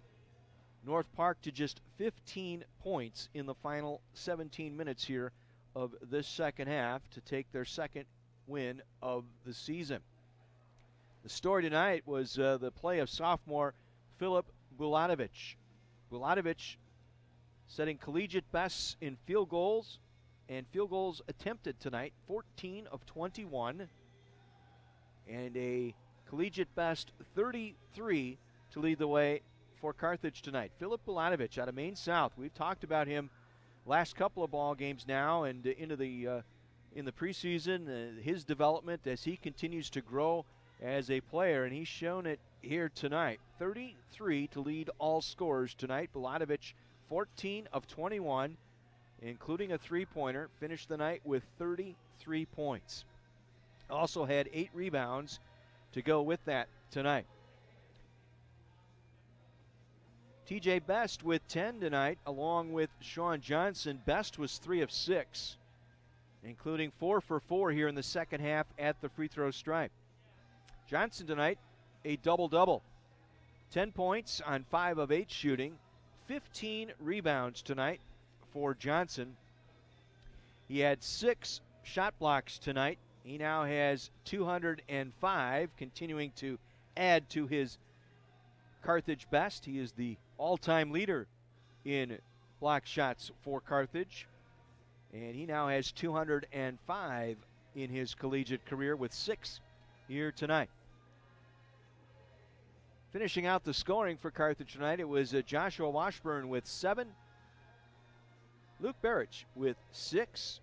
North Park to just 15 points in the final 17 minutes here of this second half to take their second win of the season. The story tonight was the play of sophomore Filip Bulatovic. Bulatovic setting collegiate bests in field goals and field goals attempted tonight, 14 of 21, and a collegiate best 33 to lead the way for Carthage tonight. Filip Bulatovic out of Maine South. We've talked about him last couple of ball games now and into the in the preseason, his development as he continues to grow as a player, and he's shown it here tonight. 33 to lead all scorers tonight. Bulatovic 14 of 21, including a three-pointer, finished the night with 33 points. Also had 8 rebounds to go with that tonight. TJ Best with 10 tonight, along with Sean Johnson. Best was 3 of 6, including 4 for 4 here in the second half at the free throw stripe. Johnson tonight, a double-double. 10 points on 5 of 8 shooting, 15 rebounds tonight for Johnson. He had 6 shot blocks tonight. He now has 205, continuing to add to his Carthage best. He is the all-time leader in block shots for Carthage, and he now has 205 in his collegiate career with 6 here tonight. Finishing out the scoring for Carthage tonight, it was Joshua Washburn with 7, Luke Barrich with 6,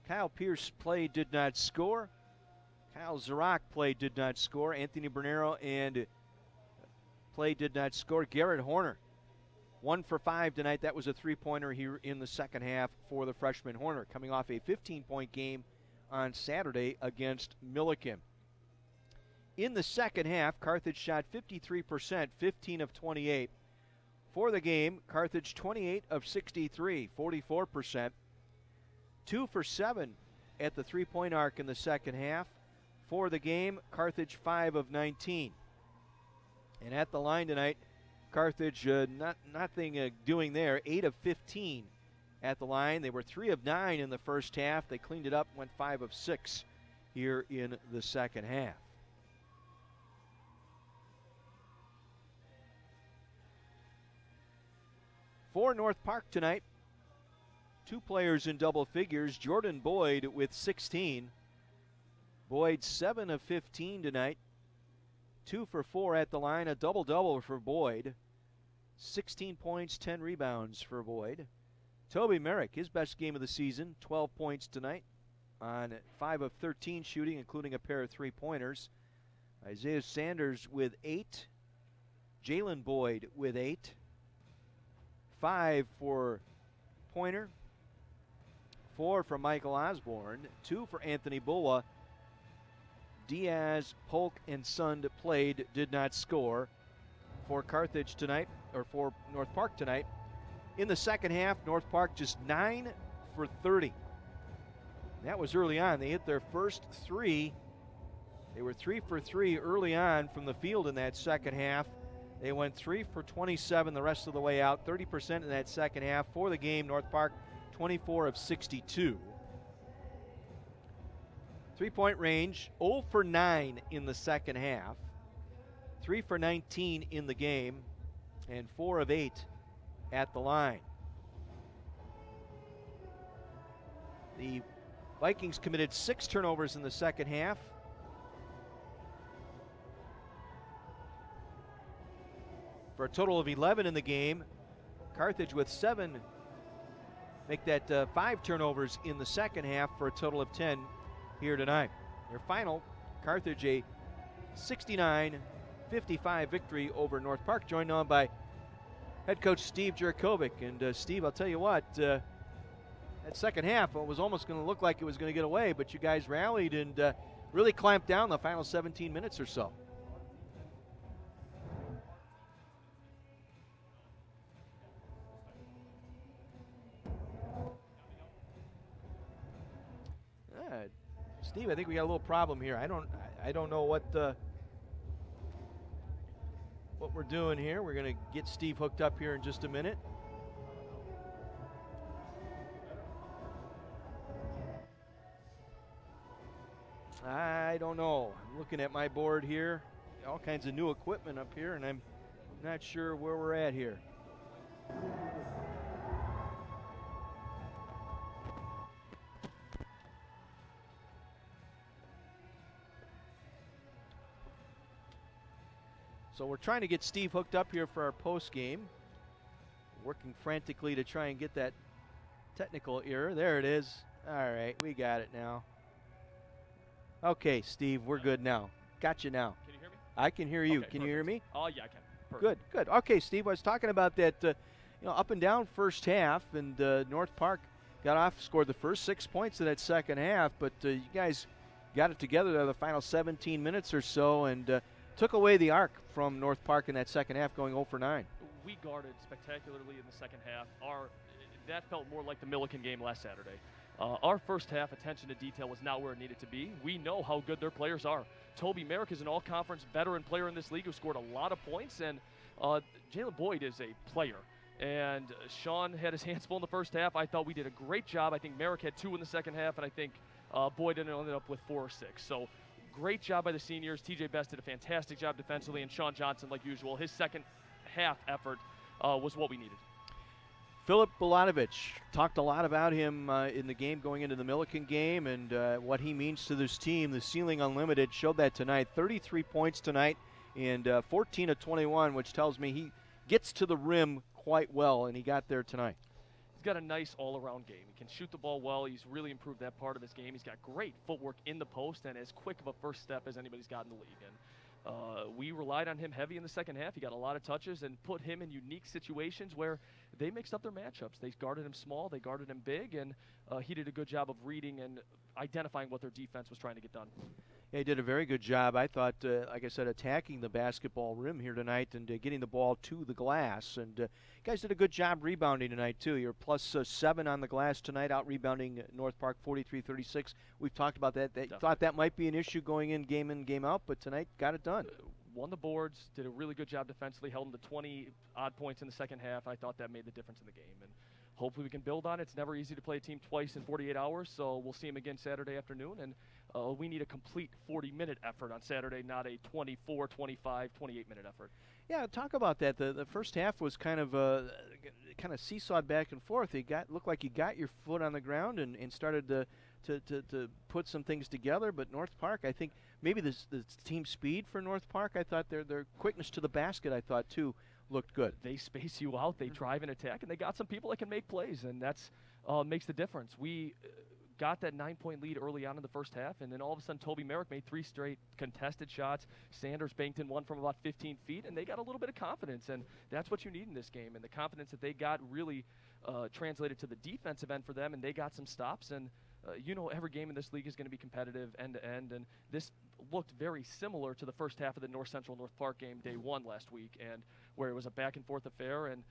Kyle Pierce played, did not score. Kyle Zarak played, did not score. Anthony Bernero and played, did not score. Garrett Horner, 1 for 5 tonight. That was a three-pointer here in the second half for the freshman Horner, coming off a 15-point game on Saturday against Milliken. In the second half, Carthage shot 53%, 15 of 28. For the game, Carthage 28 of 63, 44%. 2 for 7 at the three-point arc in the second half. For the game, Carthage 5 of 19. And at the line tonight, Carthage nothing doing there, 8 of 15 at the line. They were 3 of 9 in the first half. They cleaned it up, went 5 of 6 here in the second half. For North Park tonight, 2 players in double figures. Jordan Boyd with 16. Boyd 7 of 15 tonight. 2 for 4 at the line, a double-double for Boyd. 16 points, 10 rebounds for Boyd. Toby Merrick, his best game of the season, 12 points tonight on 5 of 13 shooting, including a pair of three-pointers. Isaiah Sanders with 8. Jalen Boyd with 8. 5 for Pointer. 4 for Michael Osborne. 2 for Anthony Bulwa. Diaz, Polk, and Sund played, did not score for Carthage tonight, or for North Park tonight. In the second half, North Park just 9 for 30. That was early on. They hit their first 3. They were 3 for 3 early on from the field in that second half. They went 3 for 27 the rest of the way out, 30% in that second half. For the game, North Park 24 of 62. Three-point range, 0 for 9 in the second half, 3 for 19 in the game, and 4 of 8 at the line. The Vikings committed 6 turnovers in the second half. For a total of 11 in the game. Carthage with 7 make that 5 turnovers in the second half for a total of 10 here tonight. Their final, Carthage, a 69-55 victory over North Park, joined on by head coach Steve Jurkovic. And Steve, I'll tell you what, that second half was almost going to look like it was going to get away, but you guys rallied and really clamped down the final 17 minutes or so. Steve, I think we got a little problem here. I don't know what we're doing here. We're going to get Steve hooked up here in just a minute. I don't know. I'm looking at my board here. All kinds of new equipment up here, and I'm not sure where we're at here. So we're trying to get Steve hooked up here for our post game. Working frantically to try and get that technical error. There it is. All right, we got it now. Okay, Steve, we're good now. Got you now. Can you hear me? I can hear you. Okay, Can perfect. you hear me? Oh, yeah, I can. Perfect. Good, good. Okay, Steve, I was talking about that up and down first half, and North Park got off, scored the first 6 points of that second half, but you guys got it together there the final 17 minutes or so, and took away the arc from North Park in that second half, going 0 for 9. We guarded spectacularly in the second half. That felt more like the Milliken game last Saturday. Our first half attention to detail was not where it needed to be. We know how good their players are. Toby Merrick is an all-conference veteran player in this league who scored a lot of points, and Jalen Boyd is a player. And Sean had his hands full in the first half. I thought we did a great job. I think Merrick had 2 in the second half, and I think Boyd ended up with 4 or 6. So great job by the seniors. TJ Best did a fantastic job defensively, and Sean Johnson, like usual, his second half effort was what we needed. Philip Bolanovich, talked a lot about him in the game going into the Milliken game and what he means to this team. The ceiling unlimited showed that tonight. 33 points tonight and 14 of 21, which tells me he gets to the rim quite well, and he got there tonight. He's got a nice all-around game. He can shoot the ball well. He's really improved that part of his game. He's got great footwork in the post and as quick of a first step as anybody's got in the league. And we relied on him heavy in the second half. He got a lot of touches and put him in unique situations where they mixed up their matchups. They guarded him small, they guarded him big, and he did a good job of reading and identifying what their defense was trying to get done. Yeah, he did a very good job, I thought, like I said, attacking the basketball rim here tonight and getting the ball to the glass. And you guys did a good job rebounding tonight, too. You're plus 7 on the glass tonight, out-rebounding North Park 43-36. We've talked about that. They thought that might be an issue going in, game out, but tonight got it done. Won the boards, did a really good job defensively, held them to 20-odd points in the second half. I thought that made the difference in the game. And hopefully we can build on it. It's never easy to play a team twice in 48 hours, so we'll see them again Saturday afternoon. And we need a complete 40-minute effort on Saturday, not a 24, 25, 28-minute effort. Yeah, talk about that. The first half was kind of seesawed back and forth. Looked like you got your foot on the ground and started to put some things together. But North Park, I think maybe the team speed for North Park, I thought their quickness to the basket, I thought too, looked good. They space you out, they drive and attack, and they got some people that can make plays, and that's makes the difference. We got that 9-point lead early on in the first half, and then all of a sudden Toby Merrick made 3 straight contested shots. Sanders banked in one from about 15 feet, and they got a little bit of confidence, and that's what you need in this game. And the confidence that they got really translated to the defensive end for them, and they got some stops. And every game in this league is going to be competitive end to end, and this looked very similar to the first half of the North Central North Park game day 1 last week, and where it was a back and forth affair. And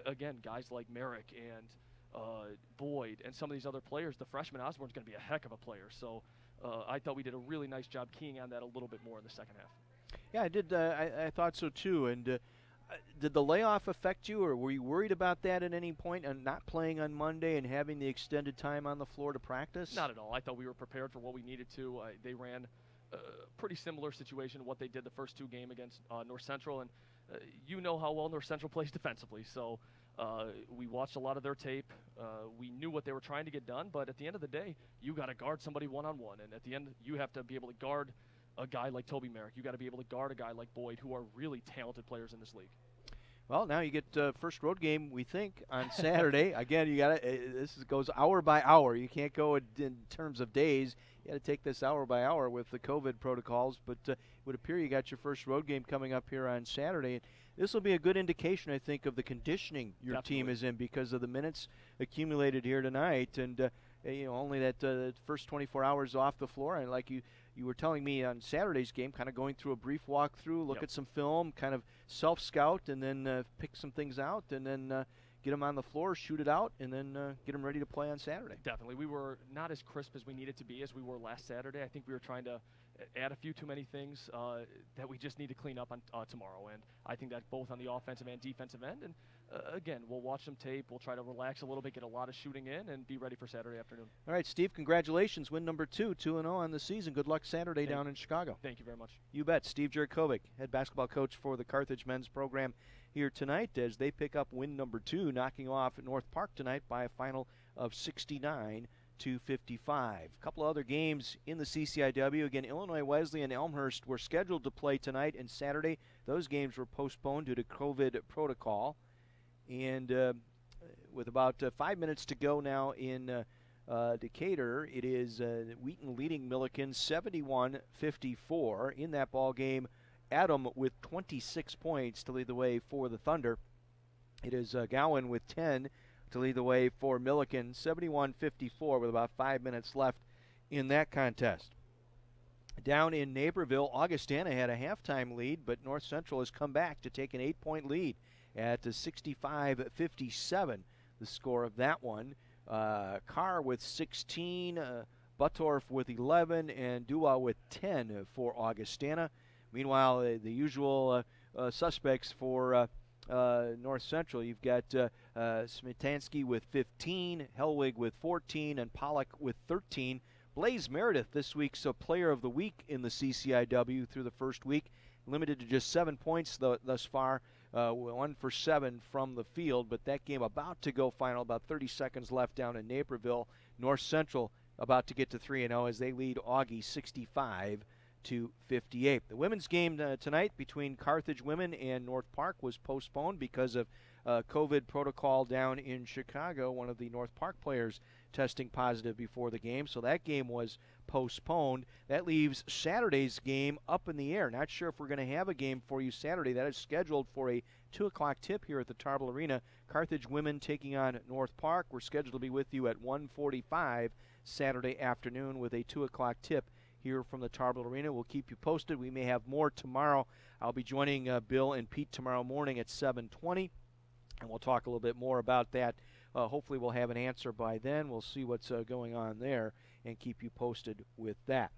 again, guys like Merrick and Boyd and some of these other players, the freshman Osborne's going to be a heck of a player. So I thought we did a really nice job keying on that a little bit more in the second half. Yeah, I did. I thought so too. And did the layoff affect you, or were you worried about that at any point, and not playing on Monday and having the extended time on the floor to practice? Not at all. I thought we were prepared for what we needed to. They ran a pretty similar situation to what they did the first 2 games against North Central, and you know how well North Central plays defensively. So we watched a lot of their tape. We knew what they were trying to get done, but at the end of the day, you got to guard somebody one-on-one, and at the end, you have to be able to guard a guy like Toby Merrick. You got to be able to guard a guy like Boyd, who are really talented players in this league. Well, now you get first road game, we think, on Saturday. Again, you got to. Goes hour by hour. You can't go in terms of days. You got to take this hour by hour with the COVID protocols. But it would appear you got your first road game coming up here on Saturday. This will be a good indication, I think, of the conditioning your team is in because of the minutes accumulated here tonight, and only that first 24 hours off the floor. And like you were telling me on Saturday's game, kind of going through a brief walkthrough, look at some film, kind of self-scout, and then pick some things out, and then get them on the floor, shoot it out, and then get them ready to play on Saturday. Definitely. We were not as crisp as we needed to be as we were last Saturday. I think we were trying to add a few too many things that we just need to clean up on tomorrow. And I think that both on the offensive and defensive end. And again, we'll watch some tape. We'll try to relax a little bit, get a lot of shooting in, and be ready for Saturday afternoon. All right, Steve, congratulations. Win number 2, 2-0 on the season. Good luck Saturday down in Chicago. Thank you very much. You bet. Steve Jurkovic, head basketball coach for the Carthage men's program here tonight as they pick up win number 2, knocking off North Park tonight by a final of 69-55. A couple of other games in the CCIW. Again, Illinois Wesleyan and Elmhurst were scheduled to play tonight and Saturday. Those games were postponed due to COVID protocol. And with about 5 minutes to go now in Decatur, it is Wheaton leading Milliken 71-54. In that ball game, Adam with 26 points to lead the way for the Thunder. It is Gowan with 10 to lead the way for Milliken, 71-54 with about 5 minutes left in that contest. Down in Naperville, Augustana had a halftime lead, but North Central has come back to take an 8-point lead at 65-57, the score of that one. Carr with 16, Buttorf with 11, and Dua with 10 for Augustana. Meanwhile, the usual suspects for North Central, you've got Smitansky with 15, Helwig with 14, and Pollock with 13. Blaze Meredith, this week's player of the week in the CCIW through the first week, limited to just 7 points thus far, 1 for 7 from the field, but that game about to go final, about 30 seconds left down in Naperville. North Central about to get to 3-0 as they lead Augie 65-58. The women's game tonight between Carthage women and North Park was postponed because of COVID protocol down in Chicago. One of the North Park players testing positive before the game, so that game was postponed. That leaves Saturday's game up in the air. Not sure if we're going to have a game for you Saturday. That is scheduled for a 2 o'clock tip here at the Tarble Arena. Carthage women taking on North Park. We're scheduled to be with you at 1:45 Saturday afternoon with a 2 o'clock tip here from the Tarble Arena. We'll keep you posted. We may have more tomorrow. I'll be joining Bill and Pete tomorrow morning at 7:20, and we'll talk a little bit more about that. Hopefully we'll have an answer by then. We'll see what's going on there and keep you posted with that.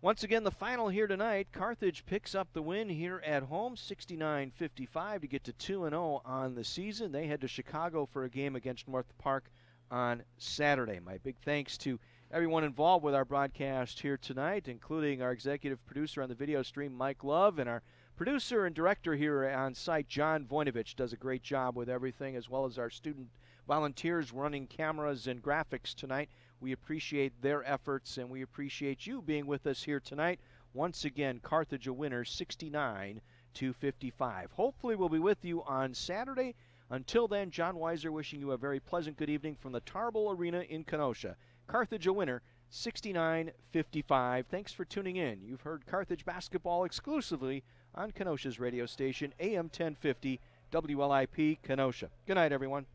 Once again, the final here tonight, Carthage picks up the win here at home, 69-55 to get to 2-0 on the season. They head to Chicago for a game against North Park on Saturday. My big thanks to everyone involved with our broadcast here tonight, including our executive producer on the video stream, Mike Love, and our producer and director here on site, John Voinovich, does a great job with everything, as well as our student volunteers running cameras and graphics tonight. We appreciate their efforts, and we appreciate you being with us here tonight. Once again, Carthage a winner, 69-55. Hopefully we'll be with you on Saturday. Until then, John Weiser wishing you a very pleasant good evening from the Tarble Arena in Kenosha. Carthage a winner, 69-55. Thanks for tuning in. You've heard Carthage basketball exclusively on Kenosha's radio station, AM 1050, WLIP Kenosha. Good night, everyone.